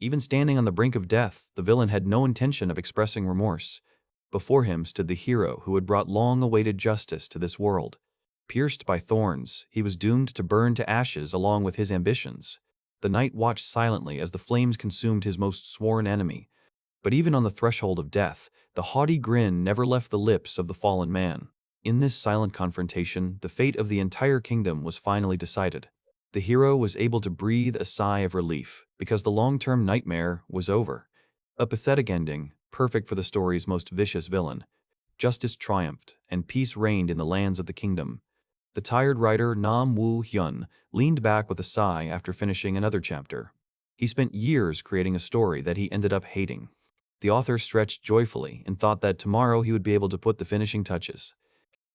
Even standing on the brink of death, the villain had no intention of expressing remorse. Before him stood the hero who had brought long-awaited justice to this world. Pierced by thorns, he was doomed to burn to ashes along with his ambitions. The knight watched silently as the flames consumed his most sworn enemy. But even on the threshold of death, the haughty grin never left the lips of the fallen man. In this silent confrontation, the fate of the entire kingdom was finally decided. The hero was able to breathe a sigh of relief, because the long-term nightmare was over. A pathetic ending, perfect for the story's most vicious villain. Justice triumphed, and peace reigned in the lands of the kingdom. The tired writer Nam Woo-hyun leaned back with a sigh after finishing another chapter. He spent years creating a story that he ended up hating. The author stretched joyfully and thought that tomorrow he would be able to put the finishing touches.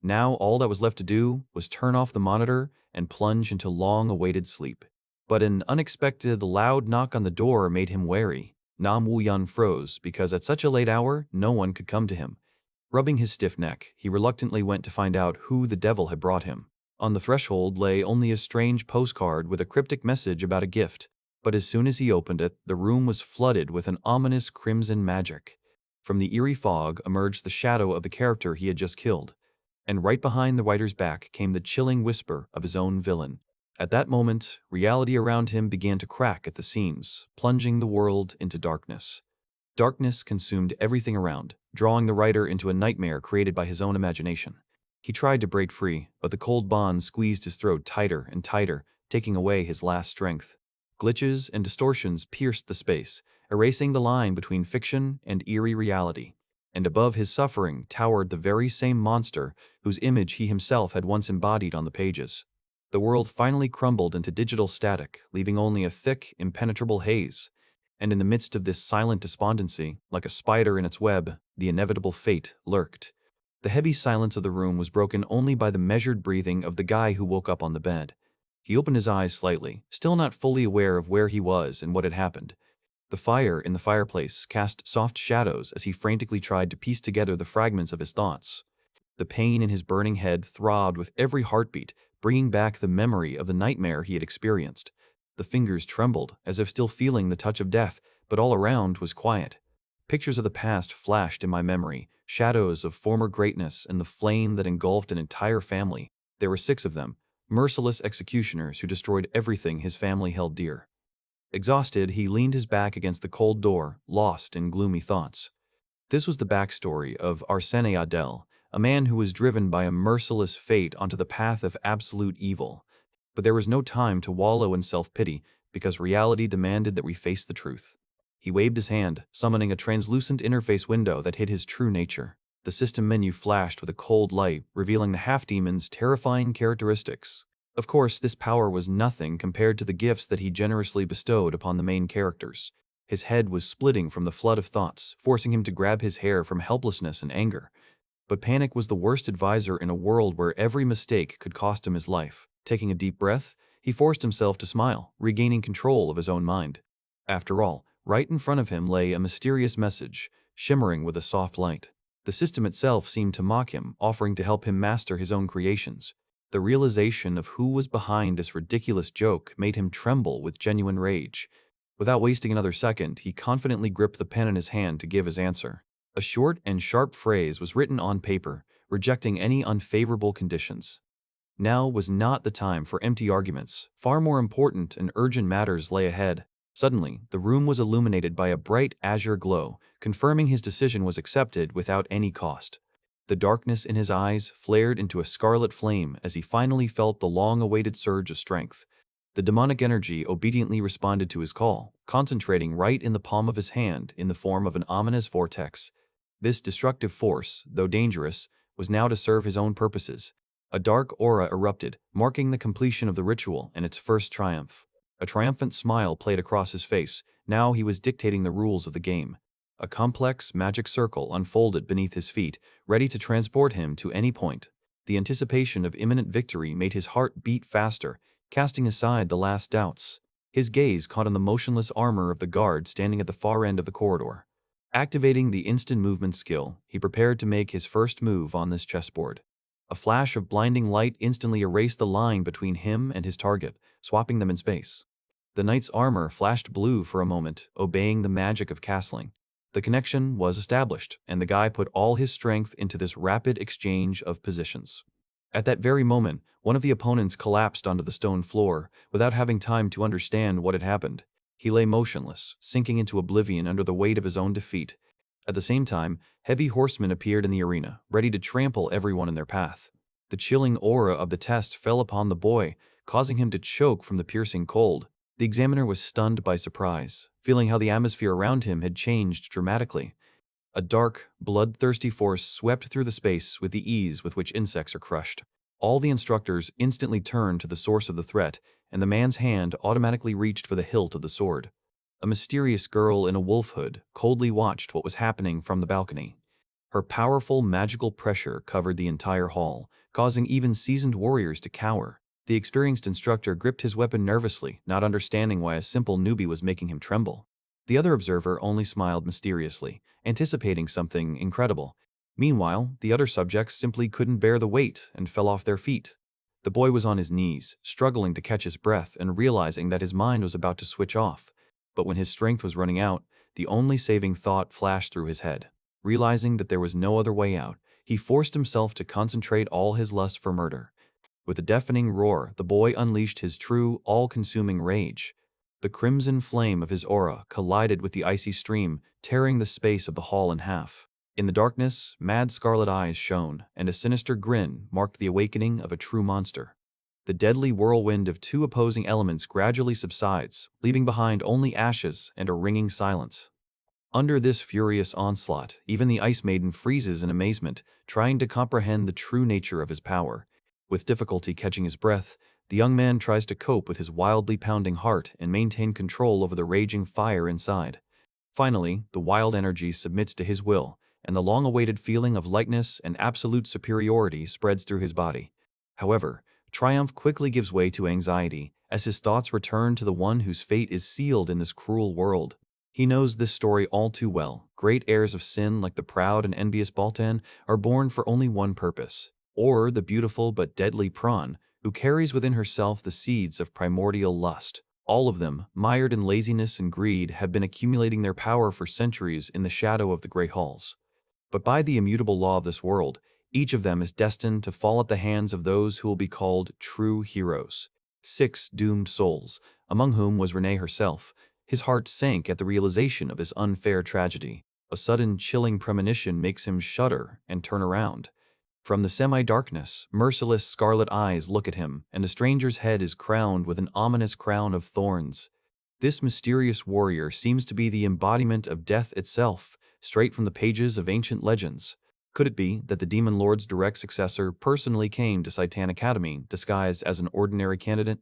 Now all that was left to do was turn off the monitor and plunge into long-awaited sleep. But an unexpected loud knock on the door made him wary. Nam Woo-hyun froze because at such a late hour, no one could come to him. Rubbing his stiff neck, he reluctantly went to find out who the devil had brought him. On the threshold lay only a strange postcard with a cryptic message about a gift. But as soon as he opened it, the room was flooded with an ominous crimson magic. From the eerie fog emerged the shadow of the character he had just killed. And right behind the writer's back came the chilling whisper of his own villain. At that moment, reality around him began to crack at the seams, plunging the world into darkness. Darkness consumed everything around, drawing the writer into a nightmare created by his own imagination. He tried to break free, but the cold bonds squeezed his throat tighter and tighter, taking away his last strength. Glitches and distortions pierced the space, erasing the line between fiction and eerie reality. And above his suffering towered the very same monster whose image he himself had once embodied on the pages. The world finally crumbled into digital static, leaving only a thick, impenetrable haze. And in the midst of this silent despondency, like a spider in its web, the inevitable fate lurked. The heavy silence of the room was broken only by the measured breathing of the guy who woke up on the bed. He opened his eyes slightly, still not fully aware of where he was and what had happened. The fire in the fireplace cast soft shadows as he frantically tried to piece together the fragments of his thoughts. The pain in his burning head throbbed with every heartbeat, bringing back the memory of the nightmare he had experienced. The fingers trembled, as if still feeling the touch of death, but all around was quiet. Pictures of the past flashed in my memory, shadows of former greatness and the flame that engulfed an entire family. There were 6 of them, merciless executioners who destroyed everything his family held dear. Exhausted, he leaned his back against the cold door, lost in gloomy thoughts. This was the backstory of Arsène Adel, a man who was driven by a merciless fate onto the path of absolute evil. But there was no time to wallow in self-pity, because reality demanded that we face the truth. He waved his hand, summoning a translucent interface window that hid his true nature. The system menu flashed with a cold light, revealing the half-demon's terrifying characteristics. Of course, this power was nothing compared to the gifts that he generously bestowed upon the main characters. His head was splitting from the flood of thoughts, forcing him to grab his hair from helplessness and anger. But panic was the worst advisor in a world where every mistake could cost him his life. Taking a deep breath, he forced himself to smile, regaining control of his own mind. After all, right in front of him lay a mysterious message, shimmering with a soft light. The system itself seemed to mock him, offering to help him master his own creations. The realization of who was behind this ridiculous joke made him tremble with genuine rage. Without wasting another second, he confidently gripped the pen in his hand to give his answer. A short and sharp phrase was written on paper, rejecting any unfavorable conditions. Now was not the time for empty arguments. Far more important and urgent matters lay ahead. Suddenly, the room was illuminated by a bright azure glow, confirming his decision was accepted without any cost. The darkness in his eyes flared into a scarlet flame as he finally felt the long-awaited surge of strength. The demonic energy obediently responded to his call, concentrating right in the palm of his hand in the form of an ominous vortex. This destructive force, though dangerous, was now to serve his own purposes. A dark aura erupted, marking the completion of the ritual and its first triumph. A triumphant smile played across his face. Now he was dictating the rules of the game. A complex magic circle unfolded beneath his feet, ready to transport him to any point. The anticipation of imminent victory made his heart beat faster, casting aside the last doubts. His gaze caught on the motionless armor of the guard standing at the far end of the corridor. Activating the instant movement skill, he prepared to make his first move on this chessboard. A flash of blinding light instantly erased the line between him and his target, swapping them in space. The knight's armor flashed blue for a moment, obeying the magic of castling. The connection was established, and the guy put all his strength into this rapid exchange of positions. At that very moment, one of the opponents collapsed onto the stone floor, without having time to understand what had happened. He lay motionless, sinking into oblivion under the weight of his own defeat. At the same time, heavy horsemen appeared in the arena, ready to trample everyone in their path. The chilling aura of the test fell upon the boy, causing him to choke from the piercing cold. The examiner was stunned by surprise, feeling how the atmosphere around him had changed dramatically. A dark, bloodthirsty force swept through the space with the ease with which insects are crushed. All the instructors instantly turned to the source of the threat, and the man's hand automatically reached for the hilt of the sword. A mysterious girl in a wolf hood coldly watched what was happening from the balcony. Her powerful magical pressure covered the entire hall, causing even seasoned warriors to cower. The experienced instructor gripped his weapon nervously, not understanding why a simple newbie was making him tremble. The other observer only smiled mysteriously, anticipating something incredible. Meanwhile, the other subjects simply couldn't bear the weight and fell off their feet. The boy was on his knees, struggling to catch his breath and realizing that his mind was about to switch off. But when his strength was running out, the only saving thought flashed through his head. Realizing that there was no other way out, he forced himself to concentrate all his lust for murder. With a deafening roar, the boy unleashed his true, all-consuming rage. The crimson flame of his aura collided with the icy stream, tearing the space of the hall in half. In the darkness, mad scarlet eyes shone, and a sinister grin marked the awakening of a true monster. The deadly whirlwind of two opposing elements gradually subsides, leaving behind only ashes and a ringing silence. Under this furious onslaught, even the Ice Maiden freezes in amazement, trying to comprehend the true nature of his power. With difficulty catching his breath, the young man tries to cope with his wildly pounding heart and maintain control over the raging fire inside. Finally, the wild energy submits to his will, and the long-awaited feeling of lightness and absolute superiority spreads through his body. However, triumph quickly gives way to anxiety, as his thoughts return to the one whose fate is sealed in this cruel world. He knows this story all too well. Great heirs of sin like the proud and envious Baltan are born for only one purpose. Or the beautiful but deadly Prawn, who carries within herself the seeds of primordial lust. All of them, mired in laziness and greed, have been accumulating their power for centuries in the shadow of the Grey Halls. But by the immutable law of this world, each of them is destined to fall at the hands of those who will be called true heroes. 6 doomed souls, among whom was Renee herself. His heart sank at the realization of this unfair tragedy. A sudden chilling premonition makes him shudder and turn around. From the semi-darkness, merciless scarlet eyes look at him, and the stranger's head is crowned with an ominous crown of thorns. This mysterious warrior seems to be the embodiment of death itself, straight from the pages of ancient legends. Could it be that the Demon Lord's direct successor personally came to Citan Academy disguised as an ordinary candidate?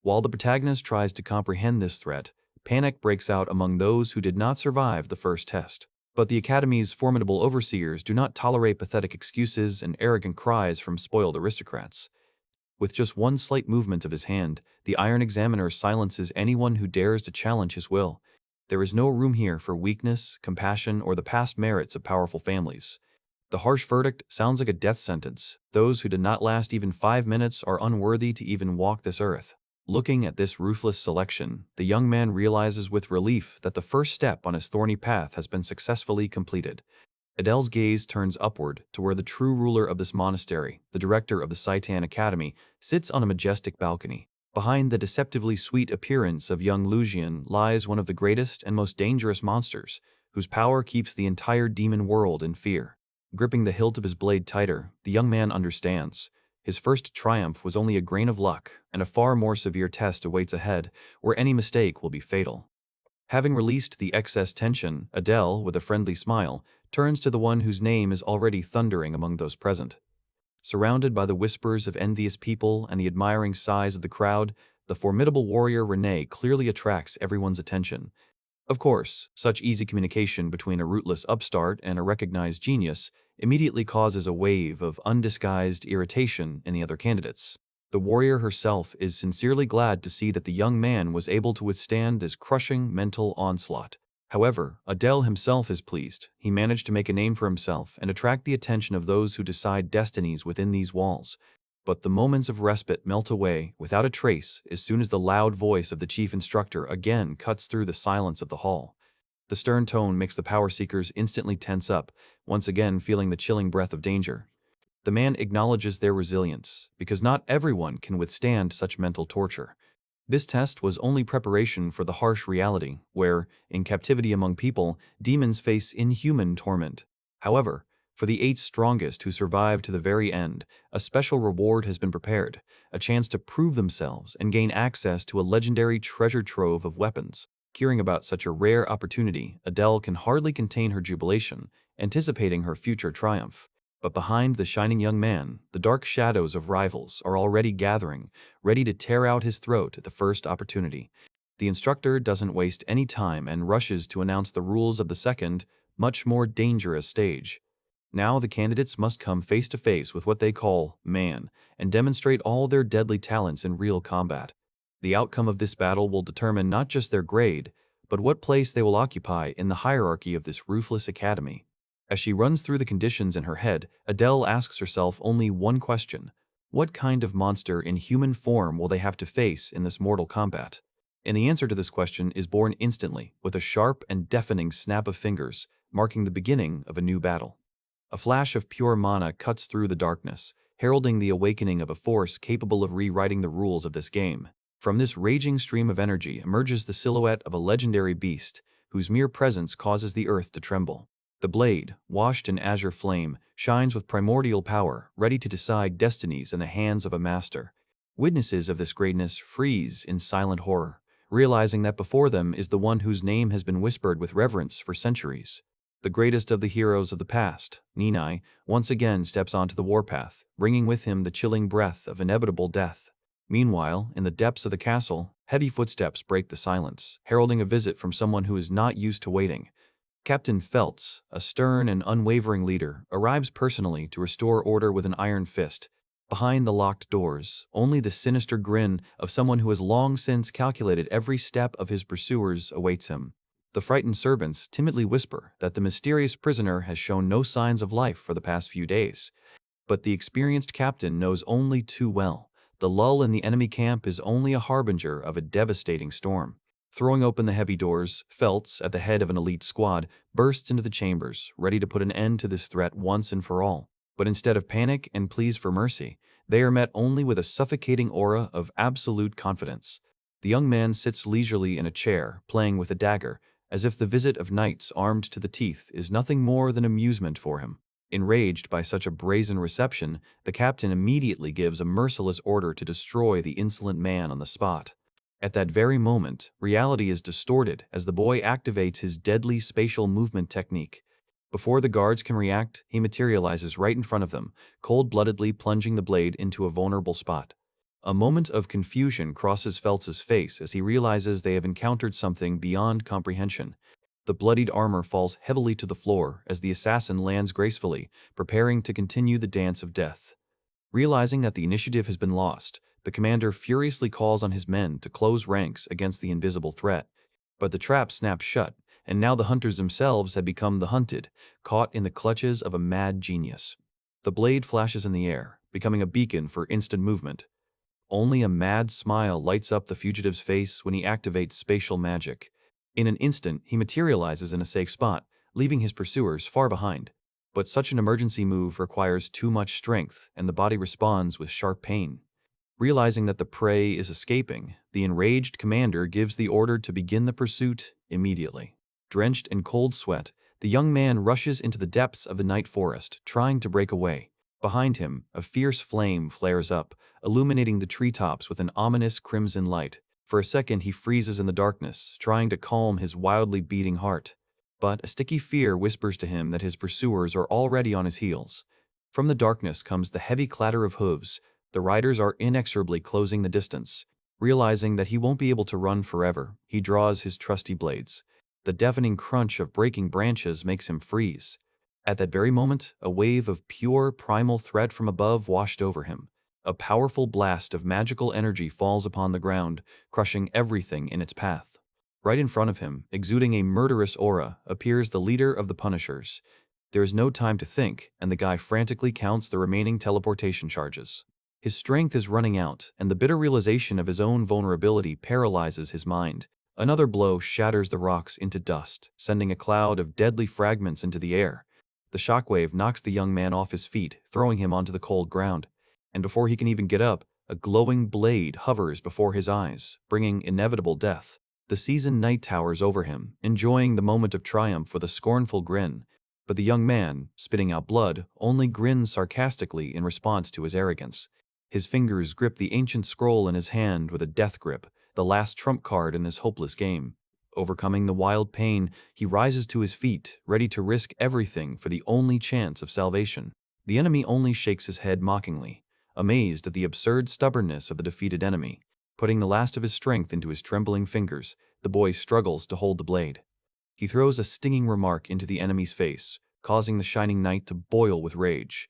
While the protagonist tries to comprehend this threat, panic breaks out among those who did not survive the first test. But the Academy's formidable overseers do not tolerate pathetic excuses and arrogant cries from spoiled aristocrats. With just one slight movement of his hand, the Iron Examiner silences anyone who dares to challenge his will. There is no room here for weakness, compassion, or the past merits of powerful families. The harsh verdict sounds like a death sentence. Those who did not last even 5 minutes are unworthy to even walk this earth. Looking at this ruthless selection, the young man realizes with relief that the first step on his thorny path has been successfully completed. Adele's gaze turns upward to where the true ruler of this monastery, the director of the Citan Academy, sits on a majestic balcony. Behind the deceptively sweet appearance of young Lucian lies one of the greatest and most dangerous monsters, whose power keeps the entire demon world in fear. Gripping the hilt of his blade tighter, the young man understands. His first triumph was only a grain of luck, and a far more severe test awaits ahead, where any mistake will be fatal. Having released the excess tension, Adele, with a friendly smile, turns to the one whose name is already thundering among those present. Surrounded by the whispers of envious people and the admiring sighs of the crowd, the formidable warrior Renee clearly attracts everyone's attention. Of course, such easy communication between a rootless upstart and a recognized genius immediately causes a wave of undisguised irritation in the other candidates. The warrior herself is sincerely glad to see that the young man was able to withstand this crushing mental onslaught. However, Adele himself is pleased. He managed to make a name for himself and attract the attention of those who decide destinies within these walls. But the moments of respite melt away without a trace as soon as the loud voice of the chief instructor again cuts through the silence of the hall. The stern tone makes the power seekers instantly tense up, once again feeling the chilling breath of danger. The man acknowledges their resilience, because not everyone can withstand such mental torture. This test was only preparation for the harsh reality, where, in captivity among people, demons face inhuman torment. However, for the 8 strongest who survive to the very end, a special reward has been prepared, a chance to prove themselves and gain access to a legendary treasure trove of weapons. Hearing about such a rare opportunity, Adele can hardly contain her jubilation, anticipating her future triumph. But behind the shining young man, the dark shadows of rivals are already gathering, ready to tear out his throat at the first opportunity. The instructor doesn't waste any time and rushes to announce the rules of the second, much more dangerous stage. Now the candidates must come face to face with what they call man, and demonstrate all their deadly talents in real combat. The outcome of this battle will determine not just their grade, but what place they will occupy in the hierarchy of this ruthless academy. As she runs through the conditions in her head, Adele asks herself only one question: what kind of monster in human form will they have to face in this mortal combat? And the answer to this question is born instantly, with a sharp and deafening snap of fingers, marking the beginning of a new battle. A flash of pure mana cuts through the darkness, heralding the awakening of a force capable of rewriting the rules of this game. From this raging stream of energy emerges the silhouette of a legendary beast, whose mere presence causes the earth to tremble. The blade, washed in azure flame, shines with primordial power, ready to decide destinies in the hands of a master. Witnesses of this greatness freeze in silent horror, realizing that before them is the one whose name has been whispered with reverence for centuries. The greatest of the heroes of the past, Ninai, once again steps onto the warpath, bringing with him the chilling breath of inevitable death. Meanwhile, in the depths of the castle, heavy footsteps break the silence, heralding a visit from someone who is not used to waiting. Captain Feltz, a stern and unwavering leader, arrives personally to restore order with an iron fist. Behind the locked doors, only the sinister grin of someone who has long since calculated every step of his pursuers awaits him. The frightened servants timidly whisper that the mysterious prisoner has shown no signs of life for the past few days. But the experienced captain knows only too well. The lull in the enemy camp is only a harbinger of a devastating storm. Throwing open the heavy doors, Feltz, at the head of an elite squad, bursts into the chambers, ready to put an end to this threat once and for all. But instead of panic and pleas for mercy, they are met only with a suffocating aura of absolute confidence. The young man sits leisurely in a chair, playing with a dagger, as if the visit of knights armed to the teeth is nothing more than amusement for him. Enraged by such a brazen reception, the captain immediately gives a merciless order to destroy the insolent man on the spot. At that very moment, reality is distorted as the boy activates his deadly spatial movement technique. Before the guards can react, he materializes right in front of them, cold-bloodedly plunging the blade into a vulnerable spot. A moment of confusion crosses Feltz's face as he realizes they have encountered something beyond comprehension. The bloodied armor falls heavily to the floor as the assassin lands gracefully, preparing to continue the dance of death. Realizing that the initiative has been lost, the commander furiously calls on his men to close ranks against the invisible threat. But the trap snaps shut, and now the hunters themselves have become the hunted, caught in the clutches of a mad genius. The blade flashes in the air, becoming a beacon for instant movement. Only a mad smile lights up the fugitive's face when he activates spatial magic. In an instant, he materializes in a safe spot, leaving his pursuers far behind. But such an emergency move requires too much strength, and the body responds with sharp pain. Realizing that the prey is escaping, the enraged commander gives the order to begin the pursuit immediately. Drenched in cold sweat, the young man rushes into the depths of the night forest, trying to break away. Behind him, a fierce flame flares up, illuminating the treetops with an ominous crimson light. For a second, he freezes in the darkness, trying to calm his wildly beating heart. But a sticky fear whispers to him that his pursuers are already on his heels. From the darkness comes the heavy clatter of hooves. The riders are inexorably closing the distance. Realizing that he won't be able to run forever, he draws his trusty blades. The deafening crunch of breaking branches makes him freeze. At that very moment, a wave of pure, primal threat from above washed over him. A powerful blast of magical energy falls upon the ground, crushing everything in its path. Right in front of him, exuding a murderous aura, appears the leader of the Punishers. There is no time to think, and the guy frantically counts the remaining teleportation charges. His strength is running out, and the bitter realization of his own vulnerability paralyzes his mind. Another blow shatters the rocks into dust, sending a cloud of deadly fragments into the air. The shockwave knocks the young man off his feet, throwing him onto the cold ground. And before he can even get up, a glowing blade hovers before his eyes, bringing inevitable death. The seasoned knight towers over him, enjoying the moment of triumph with a scornful grin. But the young man, spitting out blood, only grins sarcastically in response to his arrogance. His fingers grip the ancient scroll in his hand with a death grip, the last trump card in this hopeless game. Overcoming the wild pain, he rises to his feet, ready to risk everything for the only chance of salvation. The enemy only shakes his head mockingly, amazed at the absurd stubbornness of the defeated enemy. Putting the last of his strength into his trembling fingers, the boy struggles to hold the blade. He throws a stinging remark into the enemy's face, causing the shining knight to boil with rage.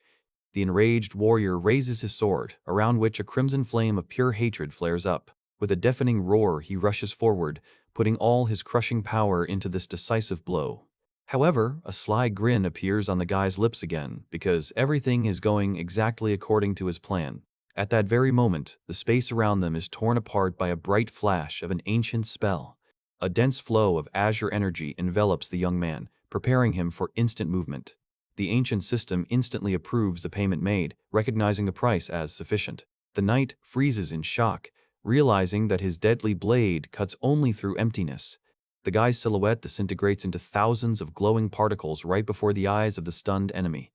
The enraged warrior raises his sword, around which a crimson flame of pure hatred flares up. With a deafening roar, he rushes forward, putting all his crushing power into this decisive blow. However, a sly grin appears on the guy's lips again, because everything is going exactly according to his plan. At that very moment, the space around them is torn apart by a bright flash of an ancient spell. A dense flow of azure energy envelops the young man, preparing him for instant movement. The ancient system instantly approves the payment made, recognizing the price as sufficient. The knight freezes in shock, realizing that his deadly blade cuts only through emptiness. The guy's silhouette disintegrates into thousands of glowing particles right before the eyes of the stunned enemy.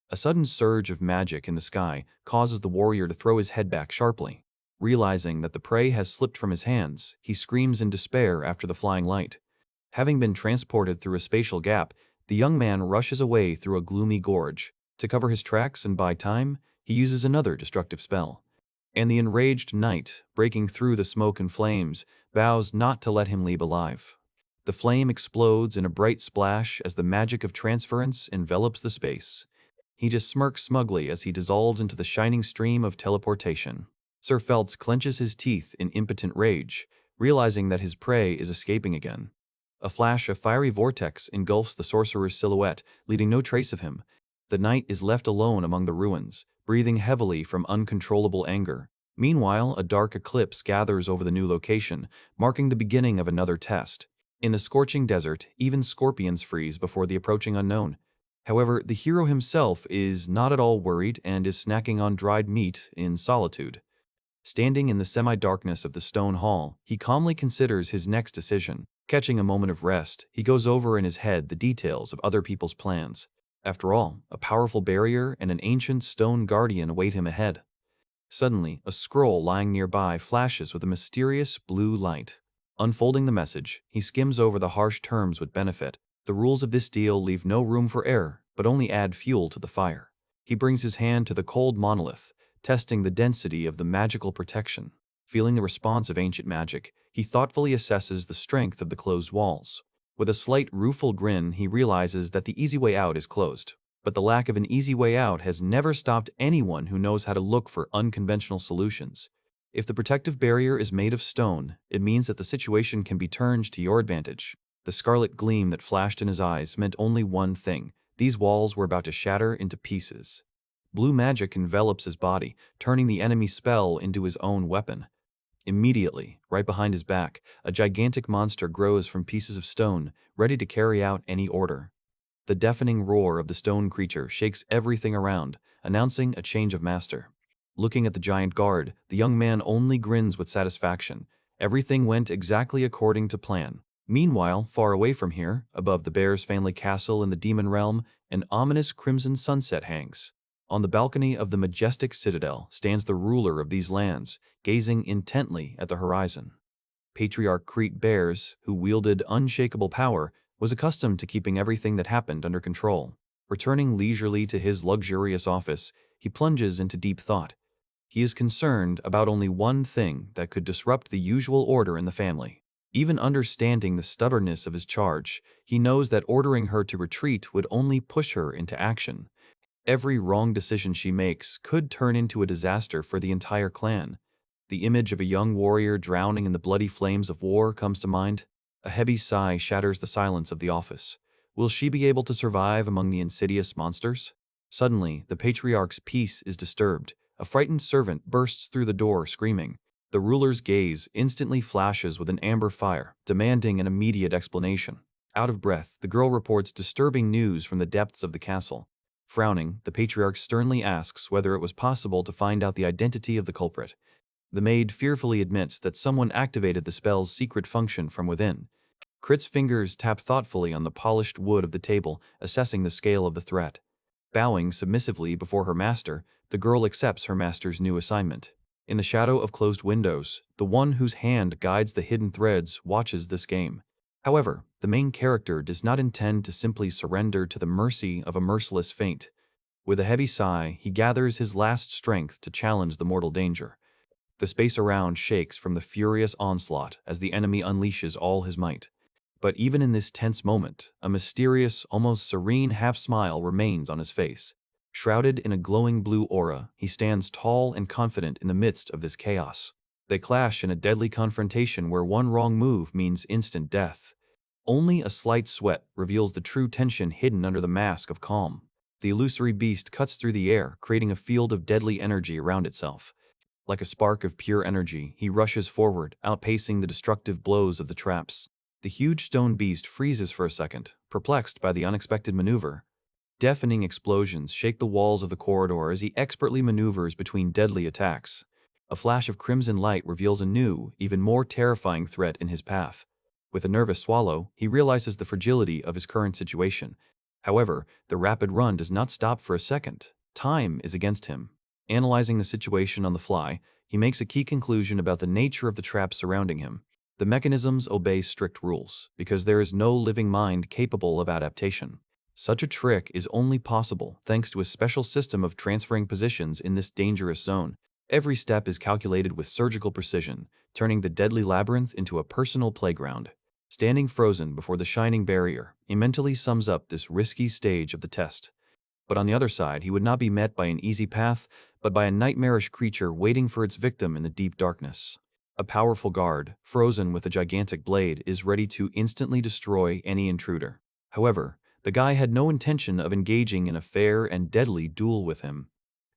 A sudden surge of magic in the sky causes the warrior to throw his head back sharply. Realizing that the prey has slipped from his hands, he screams in despair after the flying light. Having been transported through a spatial gap, the young man rushes away through a gloomy gorge. To cover his tracks and buy time, he uses another destructive spell. And the enraged knight, breaking through the smoke and flames, vows not to let him leave alive. The flame explodes in a bright splash as the magic of transference envelops the space. He just smirks smugly as he dissolves into the shining stream of teleportation. Sir Feltz clenches his teeth in impotent rage, realizing that his prey is escaping again. A flash of fiery vortex engulfs the sorcerer's silhouette, leaving no trace of him. The knight is left alone among the ruins, breathing heavily from uncontrollable anger. Meanwhile, a dark eclipse gathers over the new location, marking the beginning of another test. In a scorching desert, even scorpions freeze before the approaching unknown. However, the hero himself is not at all worried and is snacking on dried meat in solitude. Standing in the semi-darkness of the stone hall, he calmly considers his next decision. Catching a moment of rest, he goes over in his head the details of other people's plans. After all, a powerful barrier and an ancient stone guardian await him ahead. Suddenly, a scroll lying nearby flashes with a mysterious blue light. Unfolding the message, he skims over the harsh terms with benefit. The rules of this deal leave no room for error, but only add fuel to the fire. He brings his hand to the cold monolith, testing the density of the magical protection. Feeling the response of ancient magic, he thoughtfully assesses the strength of the closed walls. With a slight rueful grin, he realizes that the easy way out is closed. But the lack of an easy way out has never stopped anyone who knows how to look for unconventional solutions. If the protective barrier is made of stone, it means that the situation can be turned to your advantage. The scarlet gleam that flashed in his eyes meant only one thing: these walls were about to shatter into pieces. Blue magic envelops his body, turning the enemy's spell into his own weapon. Immediately, right behind his back, a gigantic monster grows from pieces of stone, ready to carry out any order. The deafening roar of the stone creature shakes everything around, announcing a change of master. Looking at the giant guard, the young man only grins with satisfaction. Everything went exactly according to plan. Meanwhile, far away from here, above the bear's family castle in the demon realm, an ominous crimson sunset hangs. On the balcony of the majestic citadel stands the ruler of these lands, gazing intently at the horizon. Patriarch Crete Bears, who wielded unshakable power, was accustomed to keeping everything that happened under control. Returning leisurely to his luxurious office, he plunges into deep thought. He is concerned about only one thing that could disrupt the usual order in the family. Even understanding the stubbornness of his charge, he knows that ordering her to retreat would only push her into action. Every wrong decision she makes could turn into a disaster for the entire clan. The image of a young warrior drowning in the bloody flames of war comes to mind. A heavy sigh shatters the silence of the office. Will she be able to survive among the insidious monsters? Suddenly, the patriarch's peace is disturbed. A frightened servant bursts through the door, screaming. The ruler's gaze instantly flashes with an amber fire, demanding an immediate explanation. Out of breath, the girl reports disturbing news from the depths of the castle. Frowning, the patriarch sternly asks whether it was possible to find out the identity of the culprit. The maid fearfully admits that someone activated the spell's secret function from within. Crit's fingers tap thoughtfully on the polished wood of the table, assessing the scale of the threat. Bowing submissively before her master, the girl accepts her master's new assignment. In the shadow of closed windows, the one whose hand guides the hidden threads watches this game. However, the main character does not intend to simply surrender to the mercy of a merciless fate. With a heavy sigh, he gathers his last strength to challenge the mortal danger. The space around shakes from the furious onslaught as the enemy unleashes all his might. But even in this tense moment, a mysterious, almost serene half-smile remains on his face. Shrouded in a glowing blue aura, he stands tall and confident in the midst of this chaos. They clash in a deadly confrontation where one wrong move means instant death. Only a slight sweat reveals the true tension hidden under the mask of calm. The illusory beast cuts through the air, creating a field of deadly energy around itself. Like a spark of pure energy, he rushes forward, outpacing the destructive blows of the traps. The huge stone beast freezes for a second, perplexed by the unexpected maneuver. Deafening explosions shake the walls of the corridor as he expertly maneuvers between deadly attacks. A flash of crimson light reveals a new, even more terrifying threat in his path. With a nervous swallow, he realizes the fragility of his current situation. However, the rapid run does not stop for a second. Time is against him. Analyzing the situation on the fly, he makes a key conclusion about the nature of the traps surrounding him. The mechanisms obey strict rules, because there is no living mind capable of adaptation. Such a trick is only possible thanks to a special system of transferring positions in this dangerous zone. Every step is calculated with surgical precision, turning the deadly labyrinth into a personal playground. Standing frozen before the shining barrier, he mentally sums up this risky stage of the test. But on the other side, he would not be met by an easy path, but by a nightmarish creature waiting for its victim in the deep darkness. A powerful guard, frozen with a gigantic blade, is ready to instantly destroy any intruder. However, the guy had no intention of engaging in a fair and deadly duel with him.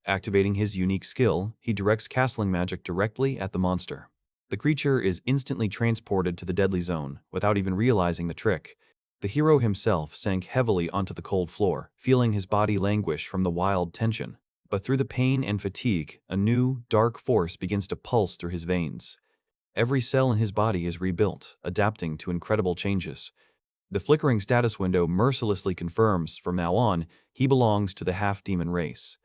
Activating his unique skill, he directs castling magic directly at the monster. The creature is instantly transported to the deadly zone, without even realizing the trick. The hero himself sank heavily onto the cold floor, feeling his body languish from the wild tension. But through the pain and fatigue, a new, dark force begins to pulse through his veins. Every cell in his body is rebuilt, adapting to incredible changes. The flickering status window mercilessly confirms, from now on, he belongs to the half-demon race.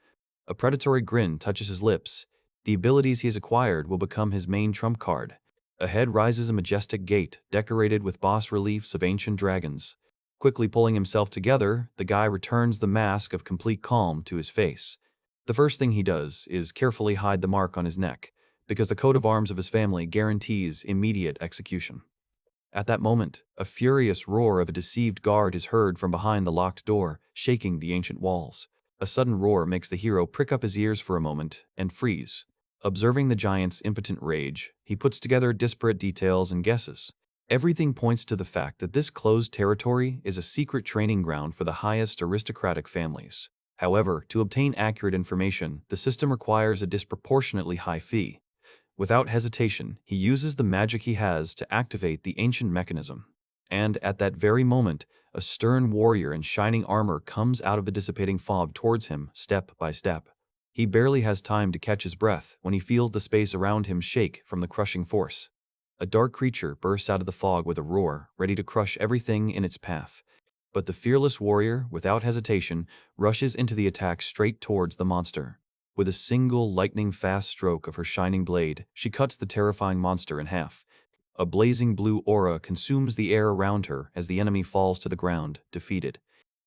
A predatory grin touches his lips. The abilities he has acquired will become his main trump card. Ahead rises a majestic gate, decorated with boss reliefs of ancient dragons. Quickly pulling himself together, the guy returns the mask of complete calm to his face. The first thing he does is carefully hide the mark on his neck, because the coat of arms of his family guarantees immediate execution. At that moment, a furious roar of a deceived guard is heard from behind the locked door, shaking the ancient walls. A sudden roar makes the hero prick up his ears for a moment and freeze. Observing the giant's impotent rage, he puts together disparate details and guesses. Everything points to the fact that this closed territory is a secret training ground for the highest aristocratic families. However, to obtain accurate information, the system requires a disproportionately high fee. Without hesitation, he uses the magic he has to activate the ancient mechanism. And at that very moment, a stern warrior in shining armor comes out of the dissipating fog towards him, step by step. He barely has time to catch his breath when he feels the space around him shake from the crushing force. A dark creature bursts out of the fog with a roar, ready to crush everything in its path. But the fearless warrior, without hesitation, rushes into the attack straight towards the monster. With a single lightning-fast stroke of her shining blade, she cuts the terrifying monster in half. A blazing blue aura consumes the air around her as the enemy falls to the ground, defeated.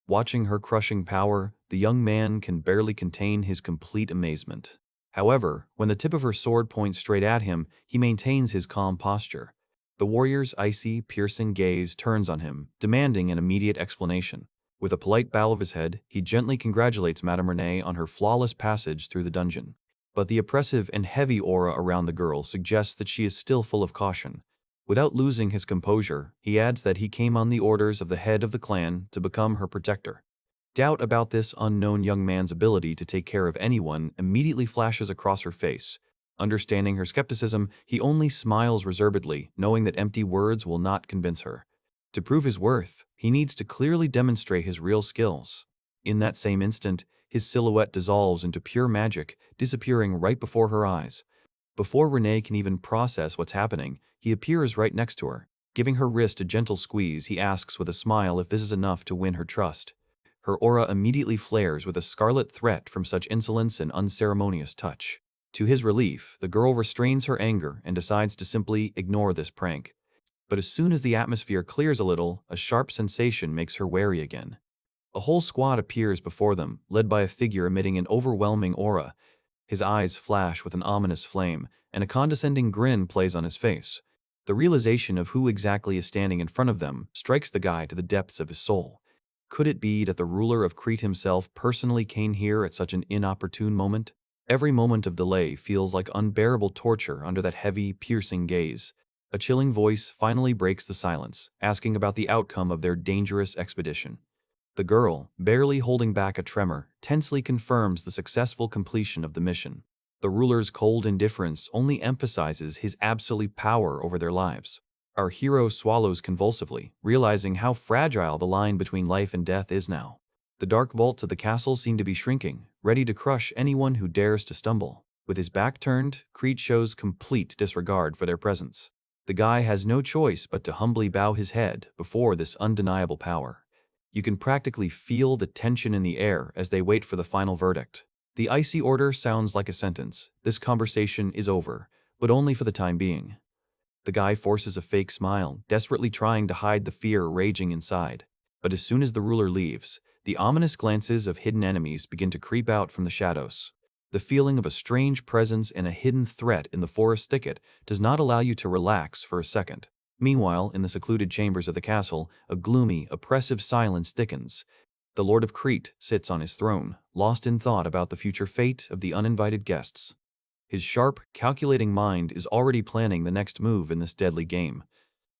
Watching her crushing power, the young man can barely contain his complete amazement. However, when the tip of her sword points straight at him, he maintains his calm posture. The warrior's icy, piercing gaze turns on him, demanding an immediate explanation. With a polite bow of his head, he gently congratulates Madame Renee on her flawless passage through the dungeon. But the oppressive and heavy aura around the girl suggests that she is still full of caution. Without losing his composure, he adds that he came on the orders of the head of the clan to become her protector. Doubt about this unknown young man's ability to take care of anyone immediately flashes across her face. Understanding her skepticism, he only smiles reservedly, knowing that empty words will not convince her. To prove his worth, he needs to clearly demonstrate his real skills. In that same instant, his silhouette dissolves into pure magic, disappearing right before her eyes. Before Renee can even process what's happening, he appears right next to her. Giving her wrist a gentle squeeze, he asks with a smile if this is enough to win her trust. Her aura immediately flares with a scarlet threat from such insolence and unceremonious touch. To his relief, the girl restrains her anger and decides to simply ignore this prank. But as soon as the atmosphere clears a little, a sharp sensation makes her wary again. A whole squad appears before them, led by a figure emitting an overwhelming aura. His eyes flash with an ominous flame, and a condescending grin plays on his face. The realization of who exactly is standing in front of them strikes the guy to the depths of his soul. Could it be that the ruler of Crete himself personally came here at such an inopportune moment? Every moment of delay feels like unbearable torture under that heavy, piercing gaze. A chilling voice finally breaks the silence, asking about the outcome of their dangerous expedition. The girl, barely holding back a tremor, tensely confirms the successful completion of the mission. The ruler's cold indifference only emphasizes his absolute power over their lives. Our hero swallows convulsively, realizing how fragile the line between life and death is now. The dark vaults of the castle seem to be shrinking, ready to crush anyone who dares to stumble. With his back turned, Creed shows complete disregard for their presence. The guy has no choice but to humbly bow his head before this undeniable power. You can practically feel the tension in the air as they wait for the final verdict. The icy order sounds like a sentence. This conversation is over, but only for the time being. The guy forces a fake smile, desperately trying to hide the fear raging inside. But as soon as the ruler leaves, the ominous glances of hidden enemies begin to creep out from the shadows. The feeling of a strange presence and a hidden threat in the forest thicket does not allow you to relax for a second. Meanwhile, in the secluded chambers of the castle, a gloomy, oppressive silence thickens. The Lord of Crete sits on his throne, lost in thought about the future fate of the uninvited guests. His sharp, calculating mind is already planning the next move in this deadly game.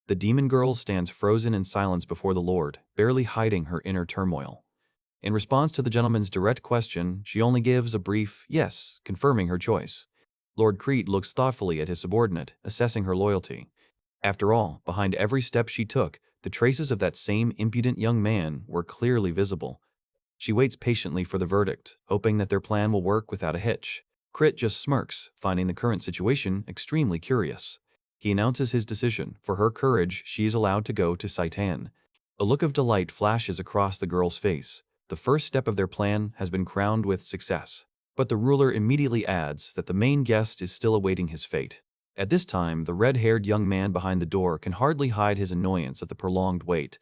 The demon girl stands frozen in silence before the Lord, barely hiding her inner turmoil. In response to the gentleman's direct question, she only gives a brief yes, confirming her choice. Lord Crete looks thoughtfully at his subordinate, assessing her loyalty. After all, behind every step she took, the traces of that same impudent young man were clearly visible. She waits patiently for the verdict, hoping that their plan will work without a hitch. Crit just smirks, finding the current situation extremely curious. He announces his decision. For her courage, she is allowed to go to Saitan. A look of delight flashes across the girl's face. The first step of their plan has been crowned with success. But the ruler immediately adds that the main guest is still awaiting his fate. At this time, the red-haired young man behind the door can hardly hide his annoyance at the prolonged wait.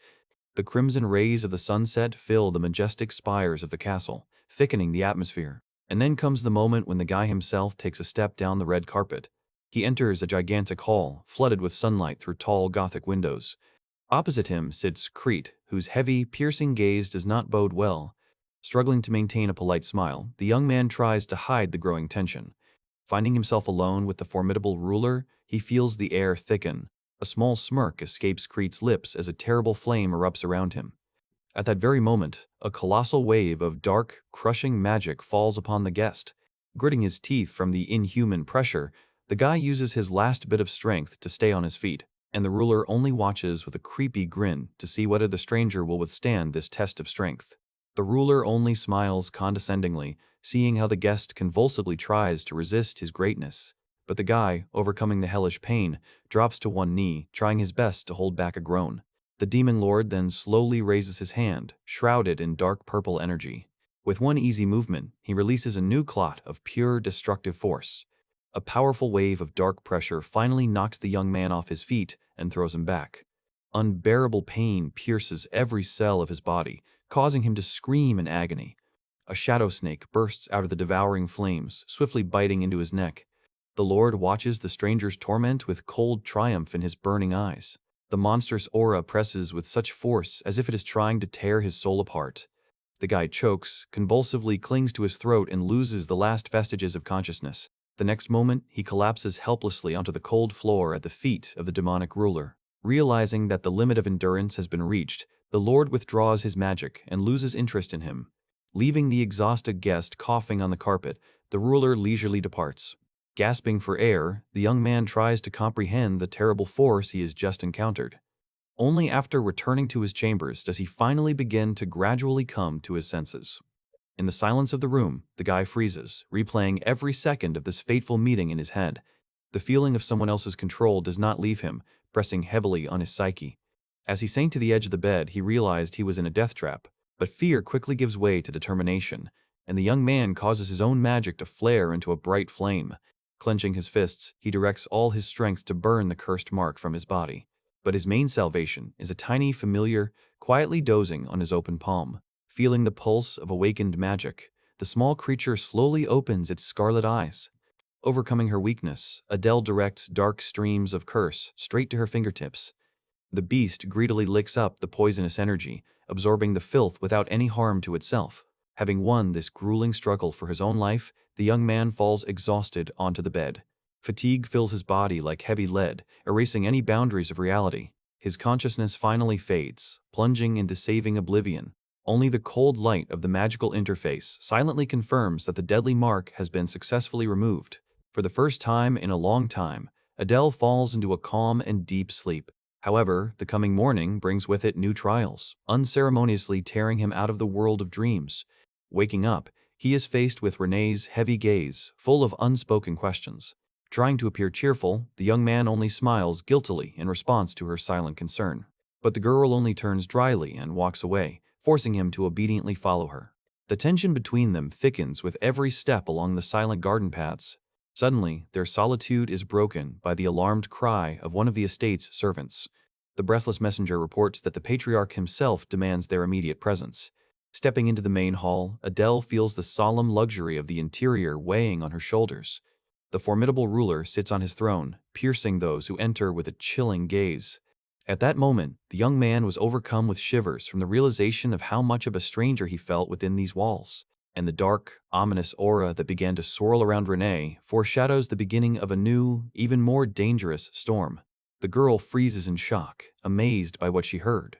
The crimson rays of the sunset fill the majestic spires of the castle, thickening the atmosphere. And then comes the moment when the guy himself takes a step down the red carpet. He enters a gigantic hall, flooded with sunlight through tall Gothic windows. Opposite him sits Crete, whose heavy, piercing gaze does not bode well. Struggling to maintain a polite smile, the young man tries to hide the growing tension. Finding himself alone with the formidable ruler, he feels the air thicken. A small smirk escapes Crete's lips as a terrible flame erupts around him. At that very moment, a colossal wave of dark, crushing magic falls upon the guest. Gritting his teeth from the inhuman pressure, the guy uses his last bit of strength to stay on his feet, and the ruler only watches with a creepy grin to see whether the stranger will withstand this test of strength. The ruler only smiles condescendingly, seeing how the guest convulsively tries to resist his greatness. But the guy, overcoming the hellish pain, drops to one knee, trying his best to hold back a groan. The demon lord then slowly raises his hand, shrouded in dark purple energy. With one easy movement, he releases a new clot of pure destructive force. A powerful wave of dark pressure finally knocks the young man off his feet and throws him back. Unbearable pain pierces every cell of his body, causing him to scream in agony. A shadow snake bursts out of the devouring flames, swiftly biting into his neck. The Lord watches the stranger's torment with cold triumph in his burning eyes. The monstrous aura presses with such force as if it is trying to tear his soul apart. The guy chokes, convulsively clings to his throat and loses the last vestiges of consciousness. The next moment, he collapses helplessly onto the cold floor at the feet of the demonic ruler. Realizing that the limit of endurance has been reached, the Lord withdraws his magic and loses interest in him. Leaving the exhausted guest coughing on the carpet, the ruler leisurely departs. Gasping for air, the young man tries to comprehend the terrible force he has just encountered. Only after returning to his chambers does he finally begin to gradually come to his senses. In the silence of the room, the guy freezes, replaying every second of this fateful meeting in his head. The feeling of someone else's control does not leave him, pressing heavily on his psyche. As he sank to the edge of the bed, he realized he was in a death trap, but fear quickly gives way to determination, and the young man causes his own magic to flare into a bright flame. Clenching his fists, he directs all his strength to burn the cursed mark from his body. But his main salvation is a tiny familiar, quietly dozing on his open palm. Feeling the pulse of awakened magic, the small creature slowly opens its scarlet eyes. Overcoming her weakness, Adele directs dark streams of curse straight to her fingertips. The beast greedily licks up the poisonous energy, absorbing the filth without any harm to itself. Having won this grueling struggle for his own life, the young man falls exhausted onto the bed. Fatigue fills his body like heavy lead, erasing any boundaries of reality. His consciousness finally fades, plunging into saving oblivion. Only the cold light of the magical interface silently confirms that the deadly mark has been successfully removed. For the first time in a long time, Adele falls into a calm and deep sleep. However, the coming morning brings with it new trials, unceremoniously tearing him out of the world of dreams. Waking up, he is faced with Renee's heavy gaze, full of unspoken questions. Trying to appear cheerful, the young man only smiles guiltily in response to her silent concern. But the girl only turns dryly and walks away, forcing him to obediently follow her. The tension between them thickens with every step along the silent garden paths. Suddenly, their solitude is broken by the alarmed cry of one of the estate's servants. The breathless messenger reports that the patriarch himself demands their immediate presence. Stepping into the main hall, Adele feels the solemn luxury of the interior weighing on her shoulders. The formidable ruler sits on his throne, piercing those who enter with a chilling gaze. At that moment, the young man was overcome with shivers from the realization of how much of a stranger he felt within these walls. And the dark, ominous aura that began to swirl around Renee foreshadows the beginning of a new, even more dangerous storm. The girl freezes in shock, amazed by what she heard.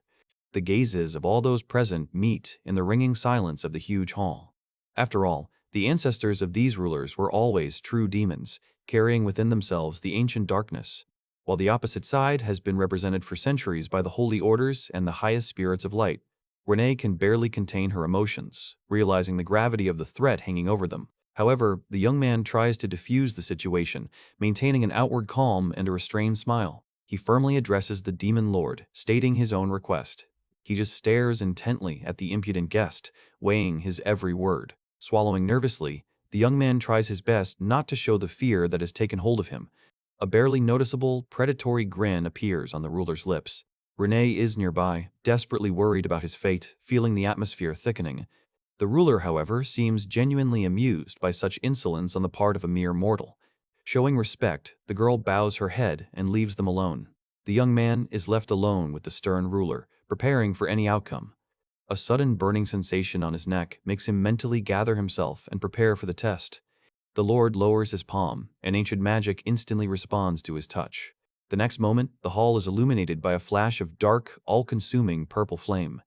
The gazes of all those present meet in the ringing silence of the huge hall. After all, the ancestors of these rulers were always true demons, carrying within themselves the ancient darkness, while the opposite side has been represented for centuries by the holy orders and the highest spirits of light. Renee can barely contain her emotions, realizing the gravity of the threat hanging over them. However, the young man tries to diffuse the situation, maintaining an outward calm and a restrained smile. He firmly addresses the demon lord, stating his own request. He just stares intently at the impudent guest, weighing his every word. Swallowing nervously, the young man tries his best not to show the fear that has taken hold of him. A barely noticeable, predatory grin appears on the ruler's lips. Renee is nearby, desperately worried about his fate, feeling the atmosphere thickening. The ruler, however, seems genuinely amused by such insolence on the part of a mere mortal. Showing respect, the girl bows her head and leaves them alone. The young man is left alone with the stern ruler, preparing for any outcome. A sudden burning sensation on his neck makes him mentally gather himself and prepare for the test. The lord lowers his palm, and ancient magic instantly responds to his touch. The next moment, the hall is illuminated by a flash of dark, all-consuming purple flame.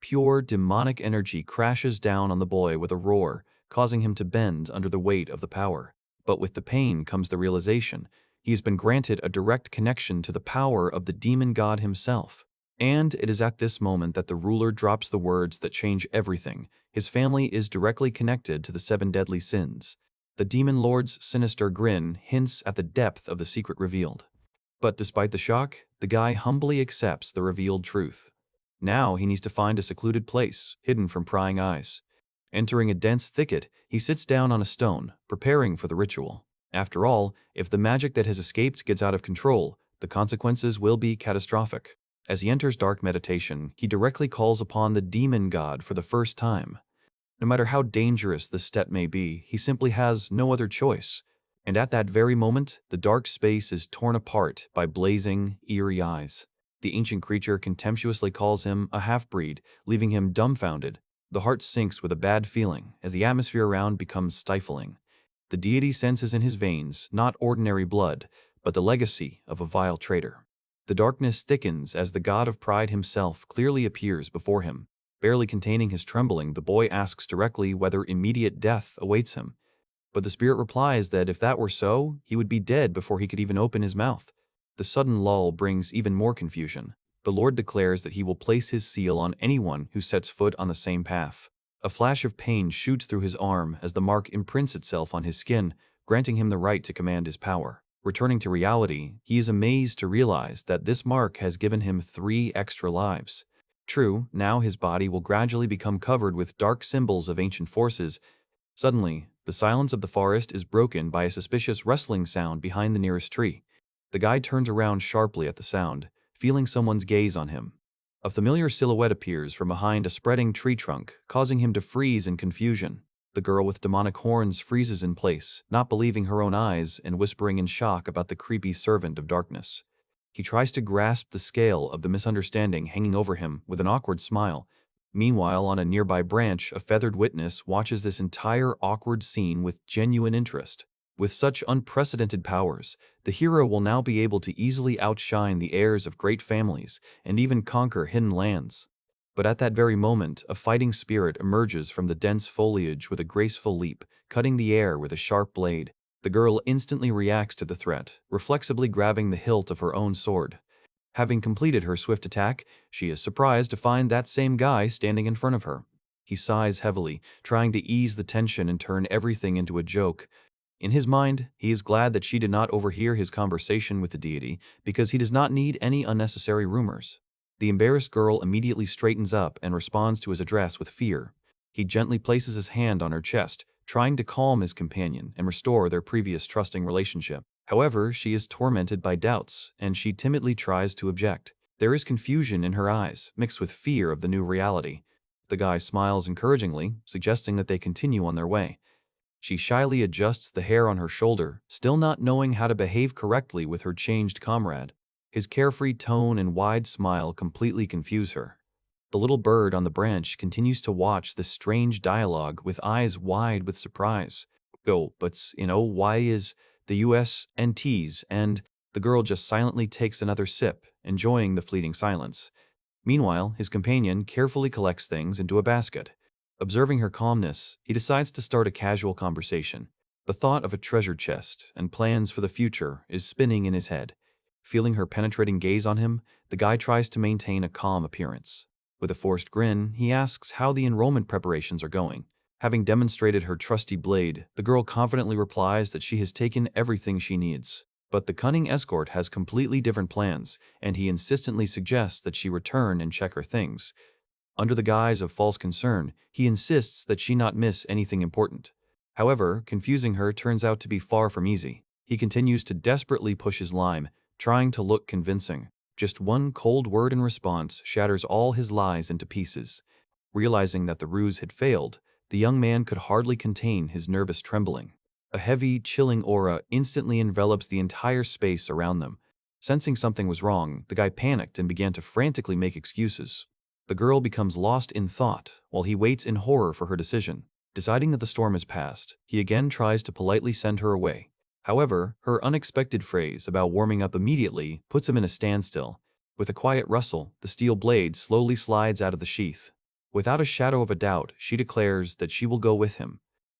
Pure, demonic energy crashes down on the boy with a roar, causing him to bend under the weight of the power. But with the pain comes the realization he has been granted a direct connection to the power of the demon god himself. And it is at this moment that the ruler drops the words that change everything. His family is directly connected to the 7 deadly sins. The demon lord's sinister grin hints at the depth of the secret revealed. But despite the shock, the guy humbly accepts the revealed truth. Now he needs to find a secluded place, hidden from prying eyes. Entering a dense thicket, he sits down on a stone, preparing for the ritual. After all, if the magic that has escaped gets out of control, the consequences will be catastrophic. As he enters dark meditation, he directly calls upon the demon god for the first time. No matter how dangerous this step may be, he simply has no other choice. And at that very moment, the dark space is torn apart by blazing, eerie eyes. The ancient creature contemptuously calls him a half-breed, leaving him dumbfounded. The heart sinks with a bad feeling as the atmosphere around becomes stifling. The deity senses in his veins not ordinary blood, but the legacy of a vile traitor. The darkness thickens as the god of pride himself clearly appears before him. Barely containing his trembling, the boy asks directly whether immediate death awaits him. But the spirit replies that if that were so, he would be dead before he could even open his mouth. The sudden lull brings even more confusion. The Lord declares that he will place his seal on anyone who sets foot on the same path. A flash of pain shoots through his arm as the mark imprints itself on his skin, granting him the right to command his power. Returning to reality, he is amazed to realize that this mark has given him 3 extra lives. True, now his body will gradually become covered with dark symbols of ancient forces. Suddenly, the silence of the forest is broken by a suspicious rustling sound behind the nearest tree. The guy turns around sharply at the sound, feeling someone's gaze on him. A familiar silhouette appears from behind a spreading tree trunk, causing him to freeze in confusion. The girl with demonic horns freezes in place, not believing her own eyes and whispering in shock about the creepy servant of darkness. He tries to grasp the scale of the misunderstanding hanging over him with an awkward smile. Meanwhile, on a nearby branch, a feathered witness watches this entire awkward scene with genuine interest. With such unprecedented powers, the hero will now be able to easily outshine the heirs of great families and even conquer hidden lands. But at that very moment, a fighting spirit emerges from the dense foliage with a graceful leap, cutting the air with a sharp blade. The girl instantly reacts to the threat, reflexively grabbing the hilt of her own sword. Having completed her swift attack, she is surprised to find that same guy standing in front of her. He sighs heavily, trying to ease the tension and turn everything into a joke. In his mind, he is glad that she did not overhear his conversation with the deity, because he does not need any unnecessary rumors. The embarrassed girl immediately straightens up and responds to his address with fear. He gently places his hand on her chest, trying to calm his companion and restore their previous trusting relationship. However, she is tormented by doubts, and she timidly tries to object. There is confusion in her eyes, mixed with fear of the new reality. The guy smiles encouragingly, suggesting that they continue on their way. She shyly adjusts the hair on her shoulder, still not knowing how to behave correctly with her changed comrade. His carefree tone and wide smile completely confuse her. The little bird on the branch continues to watch this strange dialogue with eyes wide with surprise. Go, but why is the US and T's, and the girl just silently takes another sip, enjoying the fleeting silence. Meanwhile, his companion carefully collects things into a basket. Observing her calmness, he decides to start a casual conversation. The thought of a treasure chest and plans for the future is spinning in his head. Feeling her penetrating gaze on him, the guy tries to maintain a calm appearance. With a forced grin, he asks how the enrollment preparations are going. Having demonstrated her trusty blade, the girl confidently replies that she has taken everything she needs. But the cunning escort has completely different plans, and he insistently suggests that she return and check her things. Under the guise of false concern, he insists that she not miss anything important. However, confusing her turns out to be far from easy. He continues to desperately push his line, trying to look convincing. Just one cold word in response shatters all his lies into pieces. Realizing that the ruse had failed, the young man could hardly contain his nervous trembling. A heavy, chilling aura instantly envelops the entire space around them. Sensing something was wrong, the guy panicked and began to frantically make excuses. The girl becomes lost in thought while he waits in horror for her decision. Deciding that the storm has passed, he again tries to politely send her away. However, her unexpected phrase about warming up immediately puts him in a standstill. With a quiet rustle, the steel blade slowly slides out of the sheath. Without a shadow of a doubt, she declares that she will go with him.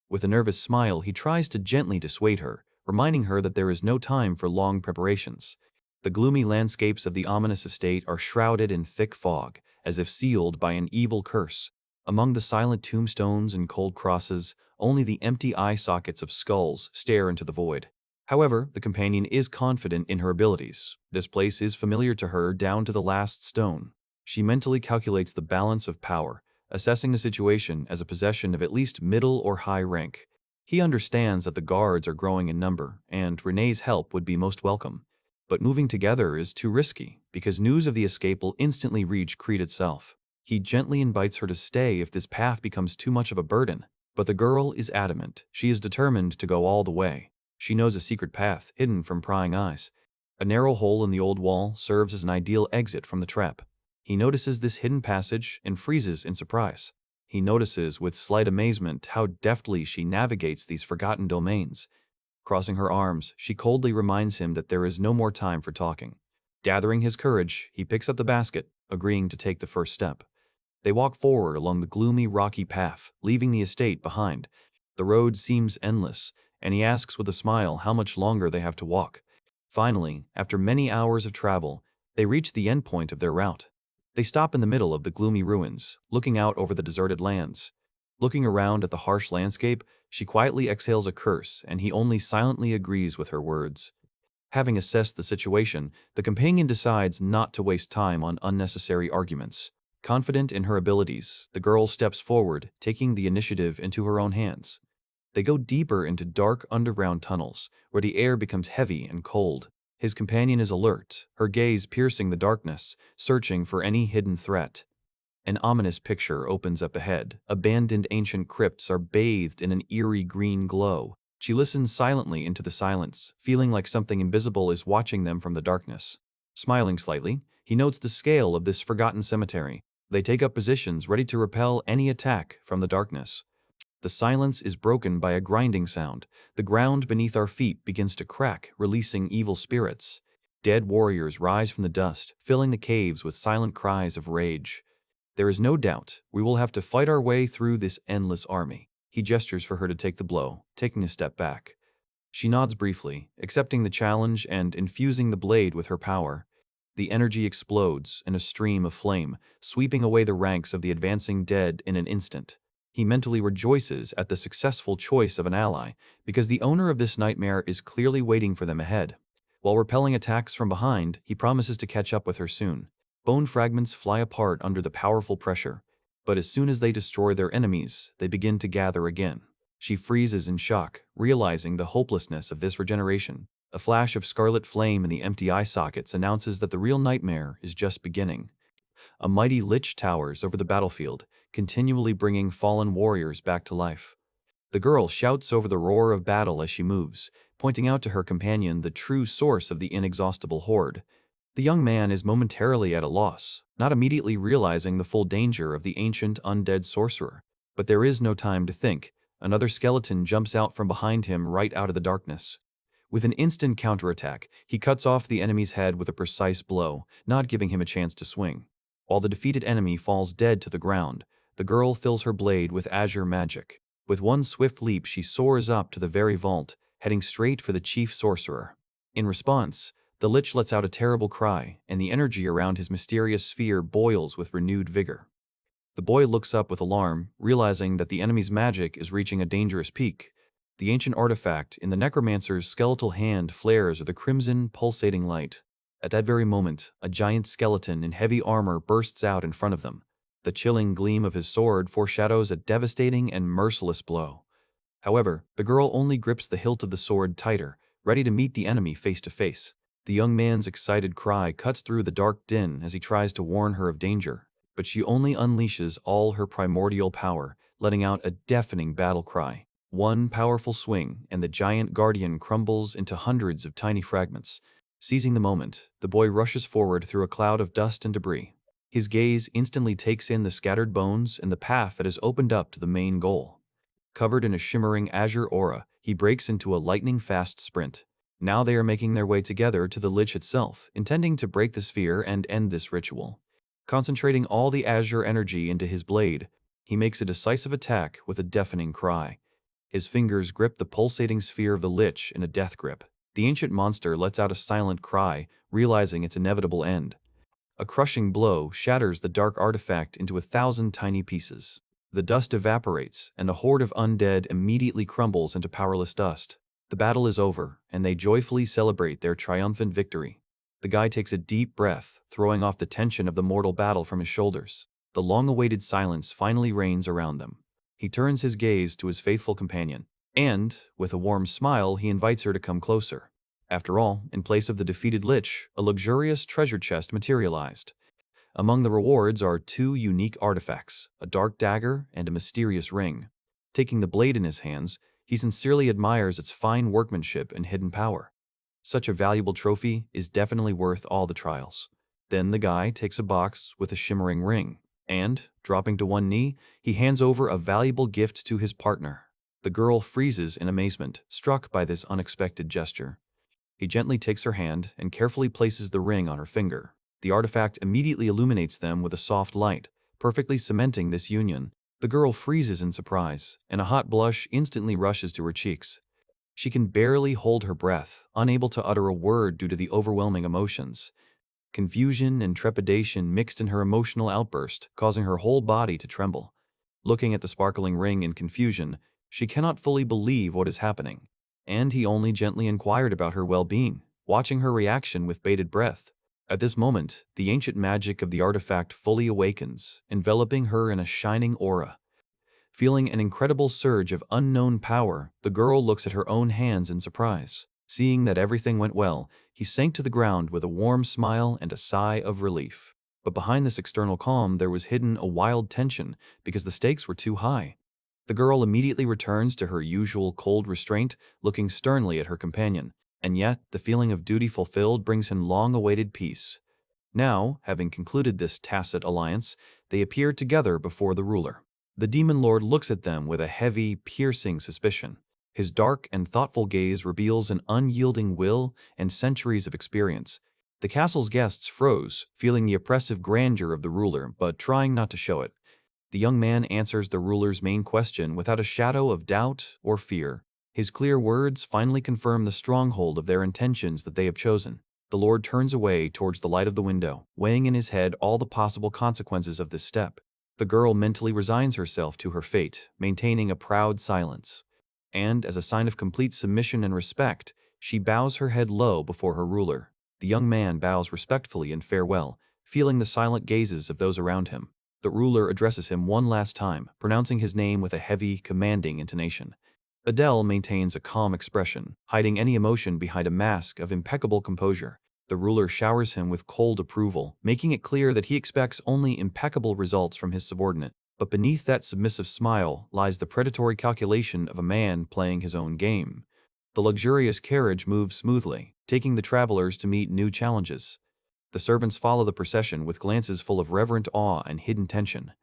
With a nervous smile, he tries to gently dissuade her, reminding her that there is no time for long preparations. The gloomy landscapes of the ominous estate are shrouded in thick fog, as if sealed by an evil curse. Among the silent tombstones and cold crosses, only the empty eye sockets of skulls stare into the void. However, the companion is confident in her abilities. This place is familiar to her down to the last stone. She mentally calculates the balance of power, assessing the situation as a possession of at least middle or high rank. He understands that the guards are growing in number, and Renee's help would be most welcome. But moving together is too risky, because news of the escape will instantly reach Crete itself. He gently invites her to stay if this path becomes too much of a burden, but the girl is adamant. She is determined to go all the way. She knows a secret path hidden from prying eyes. A narrow hole in the old wall serves as an ideal exit from the trap. He notices this hidden passage and freezes in surprise. He notices with slight amazement how deftly she navigates these forgotten domains. Crossing her arms, she coldly reminds him that there is no more time for talking. Gathering his courage, he picks up the basket, agreeing to take the first step. They walk forward along the gloomy, rocky path, leaving the estate behind. The road seems endless, and he asks with a smile how much longer they have to walk. Finally, after many hours of travel, they reach the end point of their route. They stop in the middle of the gloomy ruins, looking out over the deserted lands. Looking around at the harsh landscape, she quietly exhales a curse, and he only silently agrees with her words. Having assessed the situation, the companion decides not to waste time on unnecessary arguments. Confident in her abilities, the girl steps forward, taking the initiative into her own hands. They go deeper into dark underground tunnels, where the air becomes heavy and cold. His companion is alert, her gaze piercing the darkness, searching for any hidden threat. An ominous picture opens up ahead. Abandoned ancient crypts are bathed in an eerie green glow. She listens silently into the silence, feeling like something invisible is watching them from the darkness. Smiling slightly, he notes the scale of this forgotten cemetery. They take up positions ready to repel any attack from the darkness. The silence is broken by a grinding sound. The ground beneath our feet begins to crack, releasing evil spirits. Dead warriors rise from the dust, filling the caves with silent cries of rage. There is no doubt we will have to fight our way through this endless army. He gestures for her to take the blow, taking a step back. She nods briefly, accepting the challenge and infusing the blade with her power. The energy explodes in a stream of flame, sweeping away the ranks of the advancing dead in an instant. He mentally rejoices at the successful choice of an ally, because the owner of this nightmare is clearly waiting for them ahead. While repelling attacks from behind, he promises to catch up with her soon. Bone fragments fly apart under the powerful pressure, but as soon as they destroy their enemies, they begin to gather again. She freezes in shock, realizing the hopelessness of this regeneration. A flash of scarlet flame in the empty eye sockets announces that the real nightmare is just beginning. A mighty lich towers over the battlefield, continually bringing fallen warriors back to life. The girl shouts over the roar of battle as she moves, pointing out to her companion the true source of the inexhaustible horde. The young man is momentarily at a loss, not immediately realizing the full danger of the ancient undead sorcerer. But there is no time to think. Another skeleton jumps out from behind him right out of the darkness. With an instant counterattack, he cuts off the enemy's head with a precise blow, not giving him a chance to swing. While the defeated enemy falls dead to the ground, the girl fills her blade with azure magic. With one swift leap, she soars up to the very vault, heading straight for the chief sorcerer. In response, the lich lets out a terrible cry, and the energy around his mysterious sphere boils with renewed vigor. The boy looks up with alarm, realizing that the enemy's magic is reaching a dangerous peak. The ancient artifact in the necromancer's skeletal hand flares with a crimson, pulsating light. At that very moment, a giant skeleton in heavy armor bursts out in front of them. The chilling gleam of his sword foreshadows a devastating and merciless blow. However, the girl only grips the hilt of the sword tighter, ready to meet the enemy face to face. The young man's excited cry cuts through the dark din as he tries to warn her of danger, but she only unleashes all her primordial power, letting out a deafening battle cry. One powerful swing, and the giant guardian crumbles into hundreds of tiny fragments. Seizing the moment, the boy rushes forward through a cloud of dust and debris. His gaze instantly takes in the scattered bones and the path that has opened up to the main goal. Covered in a shimmering azure aura, he breaks into a lightning-fast sprint. Now they are making their way together to the lich itself, intending to break the sphere and end this ritual. Concentrating all the azure energy into his blade, he makes a decisive attack with a deafening cry. His fingers grip the pulsating sphere of the lich in a death grip. The ancient monster lets out a silent cry, realizing its inevitable end. A crushing blow shatters the dark artifact into 1,000 tiny pieces. The dust evaporates, and a horde of undead immediately crumbles into powerless dust. The battle is over, and they joyfully celebrate their triumphant victory. The guy takes a deep breath, throwing off the tension of the mortal battle from his shoulders. The long-awaited silence finally reigns around them. He turns his gaze to his faithful companion, and, with a warm smile, he invites her to come closer. After all, in place of the defeated lich, a luxurious treasure chest materialized. Among the rewards are 2 unique artifacts, a dark dagger and a mysterious ring. Taking the blade in his hands, he sincerely admires its fine workmanship and hidden power. Such a valuable trophy is definitely worth all the trials. Then the guy takes a box with a shimmering ring, and, dropping to one knee, he hands over a valuable gift to his partner. The girl freezes in amazement, struck by this unexpected gesture. He gently takes her hand and carefully places the ring on her finger. The artifact immediately illuminates them with a soft light, perfectly cementing this union. The girl freezes in surprise, and a hot blush instantly rushes to her cheeks. She can barely hold her breath, unable to utter a word due to the overwhelming emotions. Confusion and trepidation mixed in her emotional outburst, causing her whole body to tremble. Looking at the sparkling ring in confusion, she cannot fully believe what is happening. And he only gently inquired about her well-being, watching her reaction with bated breath. At this moment, the ancient magic of the artifact fully awakens, enveloping her in a shining aura. Feeling an incredible surge of unknown power, the girl looks at her own hands in surprise. Seeing that everything went well, he sank to the ground with a warm smile and a sigh of relief. But behind this external calm there was hidden a wild tension because the stakes were too high. The girl immediately returns to her usual cold restraint, looking sternly at her companion, and yet the feeling of duty fulfilled brings him long-awaited peace. Now, having concluded this tacit alliance, they appear together before the ruler. The demon lord looks at them with a heavy, piercing suspicion. His dark and thoughtful gaze reveals an unyielding will and centuries of experience. The castle's guests froze, feeling the oppressive grandeur of the ruler, but trying not to show it. The young man answers the ruler's main question without a shadow of doubt or fear. His clear words finally confirm the stronghold of their intentions that they have chosen. The lord turns away towards the light of the window, weighing in his head all the possible consequences of this step. The girl mentally resigns herself to her fate, maintaining a proud silence. And, as a sign of complete submission and respect, she bows her head low before her ruler. The young man bows respectfully in farewell, feeling the silent gazes of those around him. The ruler addresses him one last time, pronouncing his name with a heavy, commanding intonation. Adele maintains a calm expression, hiding any emotion behind a mask of impeccable composure. The ruler showers him with cold approval, making it clear that he expects only impeccable results from his subordinate. But beneath that submissive smile lies the predatory calculation of a man playing his own game. The luxurious carriage moves smoothly, taking the travelers to meet new challenges. The servants follow the procession with glances full of reverent awe and hidden tension,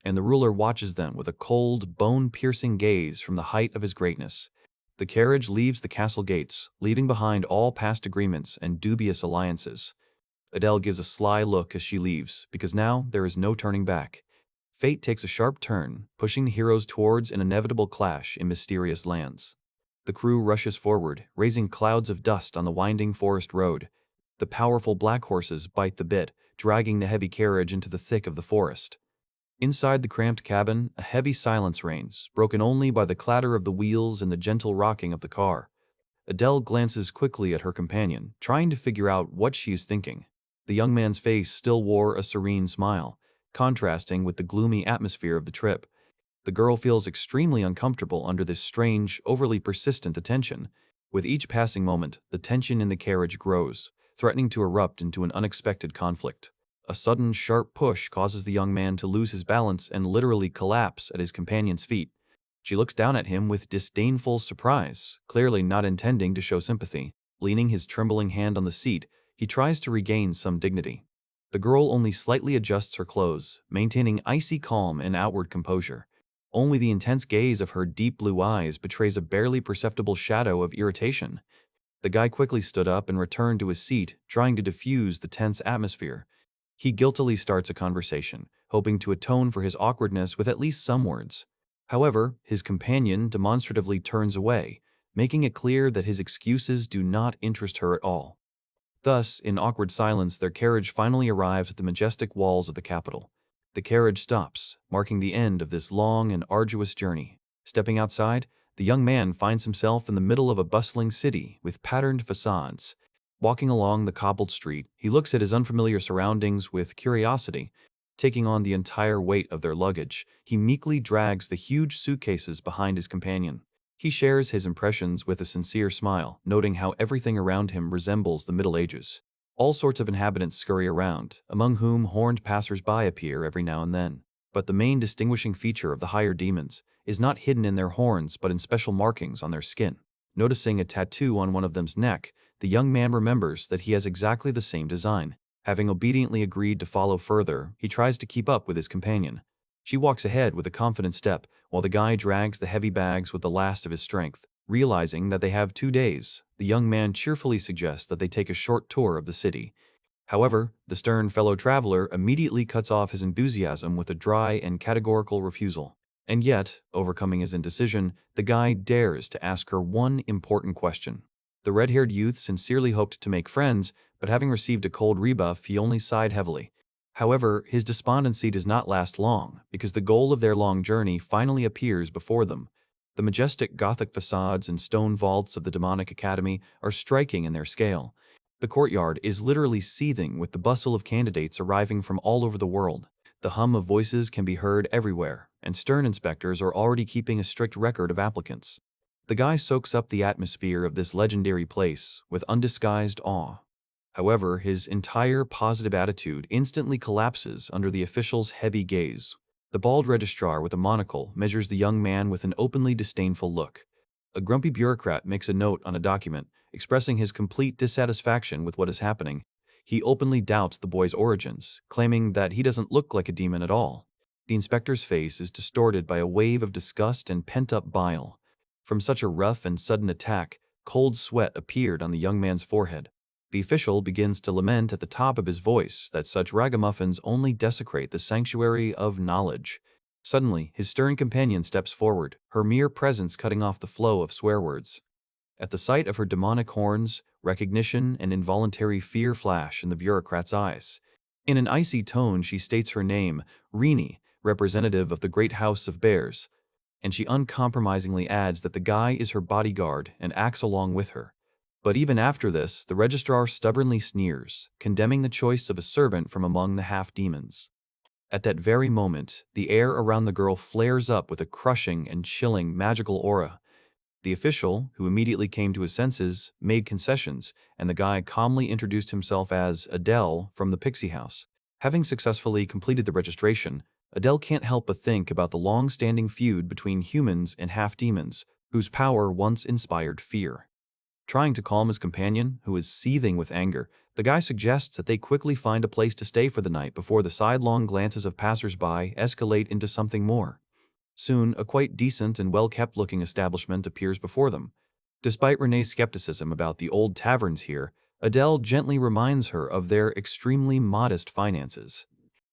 and the ruler watches them with a cold, bone-piercing gaze from the height of his greatness. The carriage leaves the castle gates, leaving behind all past agreements and dubious alliances. Adele gives a sly look as she leaves, because now there is no turning back. Fate takes a sharp turn, pushing the heroes towards an inevitable clash in mysterious lands. The crew rushes forward, raising clouds of dust on the winding forest road. The powerful black horses bite the bit, dragging the heavy carriage into the thick of the forest. Inside the cramped cabin, a heavy silence reigns, broken only by the clatter of the wheels and the gentle rocking of the car. Adele glances quickly at her companion, trying to figure out what she is thinking. The young man's face still wore a serene smile, contrasting with the gloomy atmosphere of the trip. The girl feels extremely uncomfortable under this strange, overly persistent attention. With each passing moment, the tension in the carriage grows, threatening to erupt into an unexpected conflict. A sudden, sharp push causes the young man to lose his balance and literally collapse at his companion's feet. She looks down at him with disdainful surprise, clearly not intending to show sympathy. Leaning his trembling hand on the seat, he tries to regain some dignity. The girl only slightly adjusts her clothes, maintaining icy calm and outward composure. Only the intense gaze of her deep blue eyes betrays a barely perceptible shadow of irritation. The guy quickly stood up and returned to his seat, trying to diffuse the tense atmosphere. He guiltily starts a conversation, hoping to atone for his awkwardness with at least some words. However, his companion demonstratively turns away, making it clear that his excuses do not interest her at all. Thus, in awkward silence, their carriage finally arrives at the majestic walls of the capital. The carriage stops, marking the end of this long and arduous journey. Stepping outside, the young man finds himself in the middle of a bustling city with patterned facades. Walking along the cobbled street, he looks at his unfamiliar surroundings with curiosity. Taking on the entire weight of their luggage, he meekly drags the huge suitcases behind his companion. He shares his impressions with a sincere smile, noting how everything around him resembles the Middle Ages. All sorts of inhabitants scurry around, among whom horned passers-by appear every now and then. But the main distinguishing feature of the higher demons is not hidden in their horns but in special markings on their skin. Noticing a tattoo on one of them's neck, the young man remembers that he has exactly the same design. Having obediently agreed to follow further, he tries to keep up with his companion. She walks ahead with a confident step, while the guy drags the heavy bags with the last of his strength. Realizing that they have 2 days, the young man cheerfully suggests that they take a short tour of the city. However, the stern fellow traveler immediately cuts off his enthusiasm with a dry and categorical refusal. And yet, overcoming his indecision, the guy dares to ask her one important question. The red-haired youth sincerely hoped to make friends, but having received a cold rebuff, he only sighed heavily. However, his despondency does not last long, because the goal of their long journey finally appears before them. The majestic Gothic facades and stone vaults of the demonic academy are striking in their scale. The courtyard is literally seething with the bustle of candidates arriving from all over the world. The hum of voices can be heard everywhere, and stern inspectors are already keeping a strict record of applicants. The guy soaks up the atmosphere of this legendary place with undisguised awe. However, his entire positive attitude instantly collapses under the official's heavy gaze. The bald registrar with a monocle measures the young man with an openly disdainful look. A grumpy bureaucrat makes a note on a document, expressing his complete dissatisfaction with what is happening. He openly doubts the boy's origins, claiming that he doesn't look like a demon at all. The inspector's face is distorted by a wave of disgust and pent-up bile. From such a rough and sudden attack, cold sweat appeared on the young man's forehead. The official begins to lament at the top of his voice that such ragamuffins only desecrate the sanctuary of knowledge. Suddenly, his stern companion steps forward, her mere presence cutting off the flow of swear words. At the sight of her demonic horns, recognition and involuntary fear flash in the bureaucrat's eyes. In an icy tone, she states her name, Rini, representative of the great house of bears, and she uncompromisingly adds that the guy is her bodyguard and acts along with her. But even after this, the registrar stubbornly sneers, condemning the choice of a servant from among the half-demons. At that very moment, the air around the girl flares up with a crushing and chilling magical aura. The official, who immediately came to his senses, made concessions, and the guy calmly introduced himself as Adele from the Pixie House. Having successfully completed the registration, Adele can't help but think about the long-standing feud between humans and half-demons, whose power once inspired fear. Trying to calm his companion, who is seething with anger, the guy suggests that they quickly find a place to stay for the night before the sidelong glances of passers-by escalate into something more. Soon, a quite decent and well-kept-looking establishment appears before them. Despite Renee's skepticism about the old taverns here, Adele gently reminds her of their extremely modest finances.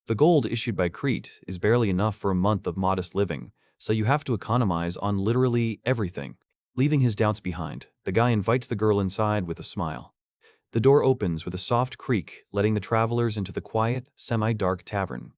The gold issued by Crete is barely enough for a month of modest living, so you have to economize on literally everything. Leaving his doubts behind, the guy invites the girl inside with a smile. The door opens with a soft creak, letting the travelers into the quiet, semi-dark tavern.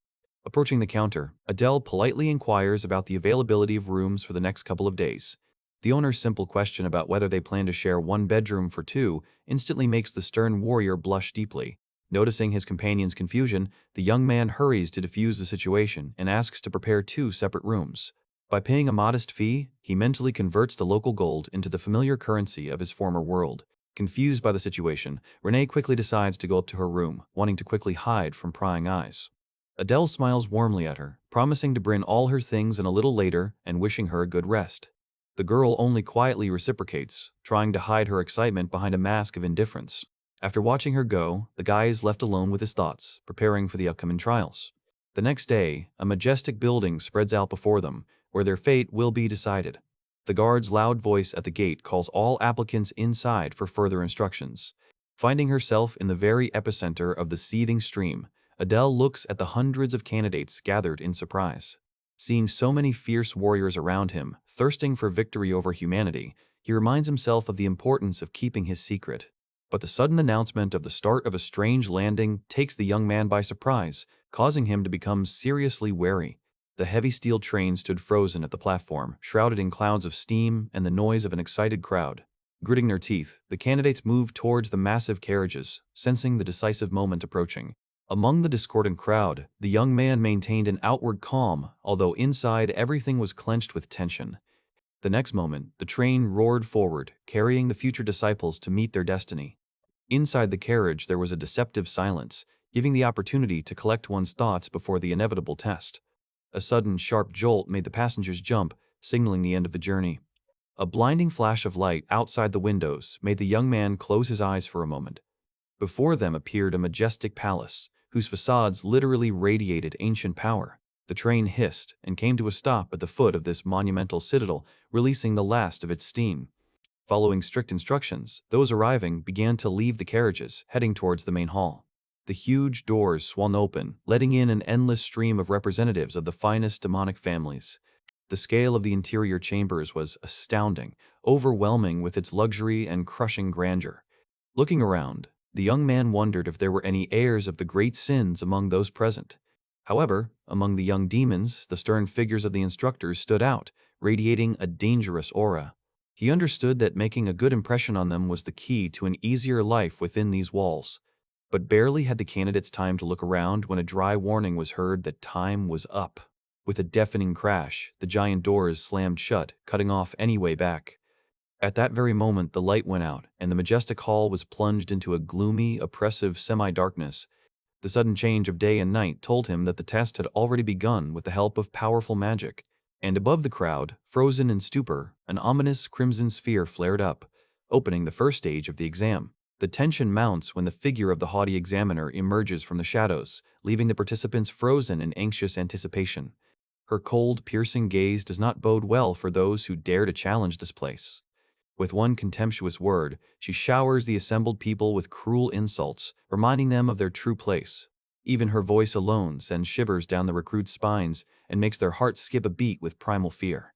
Approaching the counter, Adele politely inquires about the availability of rooms for the next couple of days. The owner's simple question about whether they plan to share one bedroom for two instantly makes the stern warrior blush deeply. Noticing his companion's confusion, the young man hurries to defuse the situation and asks to prepare 2 separate rooms. By paying a modest fee, he mentally converts the local gold into the familiar currency of his former world. Confused by the situation, Renee quickly decides to go up to her room, wanting to quickly hide from prying eyes. Adele smiles warmly at her, promising to bring all her things in a little later and wishing her a good rest. The girl only quietly reciprocates, trying to hide her excitement behind a mask of indifference. After watching her go, the guy is left alone with his thoughts, preparing for the upcoming trials. The next day, a majestic building spreads out before them, where their fate will be decided. The guard's loud voice at the gate calls all applicants inside for further instructions. Finding herself in the very epicenter of the seething stream, Adele looks at the hundreds of candidates gathered in surprise. Seeing so many fierce warriors around him, thirsting for victory over humanity, he reminds himself of the importance of keeping his secret. But the sudden announcement of the start of a strange landing takes the young man by surprise, causing him to become seriously wary. The heavy steel train stood frozen at the platform, shrouded in clouds of steam and the noise of an excited crowd. Gritting their teeth, the candidates moved towards the massive carriages, sensing the decisive moment approaching. Among the discordant crowd, the young man maintained an outward calm, although inside everything was clenched with tension. The next moment, the train roared forward, carrying the future disciples to meet their destiny. Inside the carriage, there was a deceptive silence, giving the opportunity to collect one's thoughts before the inevitable test. A sudden, sharp jolt made the passengers jump, signaling the end of the journey. A blinding flash of light outside the windows made the young man close his eyes for a moment. Before them appeared a majestic palace, whose facades literally radiated ancient power. The train hissed and came to a stop at the foot of this monumental citadel, releasing the last of its steam. Following strict instructions, those arriving began to leave the carriages, heading towards the main hall. The huge doors swung open, letting in an endless stream of representatives of the finest demonic families. The scale of the interior chambers was astounding, overwhelming with its luxury and crushing grandeur. Looking around, the young man wondered if there were any heirs of the great sins among those present. However, among the young demons, the stern figures of the instructors stood out, radiating a dangerous aura. He understood that making a good impression on them was the key to an easier life within these walls. But barely had the candidates time to look around when a dry warning was heard that time was up. With a deafening crash, the giant doors slammed shut, cutting off any way back. At that very moment, the light went out, and the majestic hall was plunged into a gloomy, oppressive semi-darkness. The sudden change of day and night told him that the test had already begun with the help of powerful magic. And above the crowd, frozen in stupor, an ominous crimson sphere flared up, opening the first stage of the exam. The tension mounts when the figure of the haughty examiner emerges from the shadows, leaving the participants frozen in anxious anticipation. Her cold, piercing gaze does not bode well for those who dare to challenge this place. With one contemptuous word, she showers the assembled people with cruel insults, reminding them of their true place. Even her voice alone sends shivers down the recruits' spines and makes their hearts skip a beat with primal fear.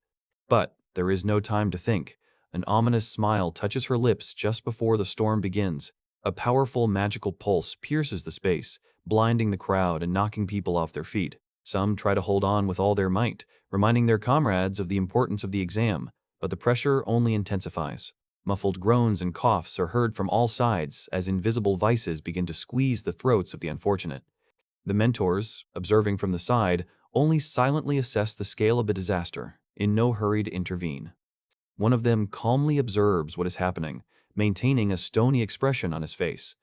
But there is no time to think. An ominous smile touches her lips just before the storm begins. A powerful magical pulse pierces the space, blinding the crowd and knocking people off their feet. Some try to hold on with all their might, reminding their comrades of the importance of the exam, but the pressure only intensifies. Muffled groans and coughs are heard from all sides as invisible vices begin to squeeze the throats of the unfortunate. The mentors, observing from the side, only silently assess the scale of the disaster, in no hurry to intervene. One of them calmly observes what is happening, maintaining a stony expression on his face.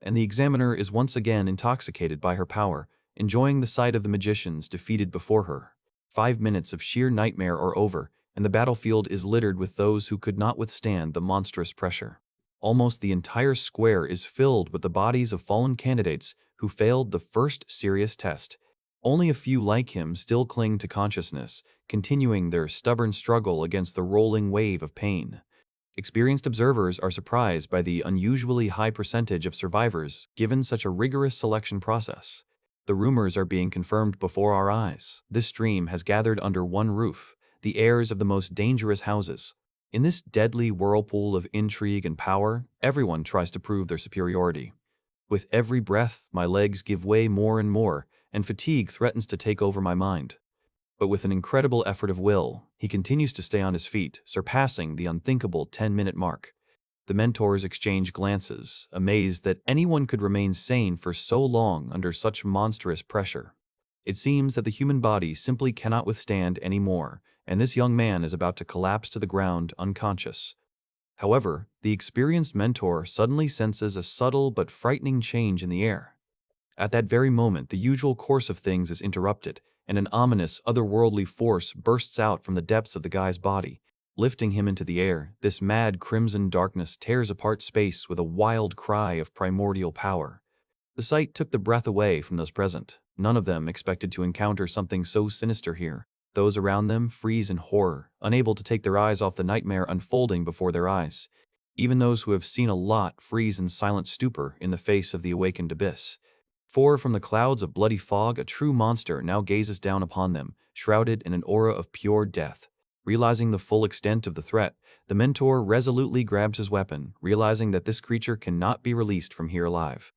And the examiner is once again intoxicated by her power, enjoying the sight of the magicians defeated before her. 5 minutes of sheer nightmare are over, and the battlefield is littered with those who could not withstand the monstrous pressure. Almost the entire square is filled with the bodies of fallen candidates who failed the first serious test. Only a few like him still cling to consciousness, continuing their stubborn struggle against the rolling wave of pain. Experienced observers are surprised by the unusually high percentage of survivors given such a rigorous selection process. The rumors are being confirmed before our eyes. This stream has gathered under one roof, the heirs of the most dangerous houses. In this deadly whirlpool of intrigue and power, everyone tries to prove their superiority. With every breath, my legs give way more and more, and fatigue threatens to take over my mind. But with an incredible effort of will, he continues to stay on his feet, surpassing the unthinkable 10-minute mark. The mentors exchange glances, amazed that anyone could remain sane for so long under such monstrous pressure. It seems that the human body simply cannot withstand any more, and this young man is about to collapse to the ground unconscious. However, the experienced mentor suddenly senses a subtle but frightening change in the air. At that very moment, the usual course of things is interrupted, and an ominous, otherworldly force bursts out from the depths of the guy's body. Lifting him into the air, this mad crimson darkness tears apart space with a wild cry of primordial power. The sight took the breath away from those present. None of them expected to encounter something so sinister here. Those around them freeze in horror, unable to take their eyes off the nightmare unfolding before their eyes. Even those who have seen a lot freeze in silent stupor in the face of the awakened abyss. For from the clouds of bloody fog, a true monster now gazes down upon them, shrouded in an aura of pure death. Realizing the full extent of the threat, the mentor resolutely grabs his weapon, realizing that this creature cannot be released from here alive.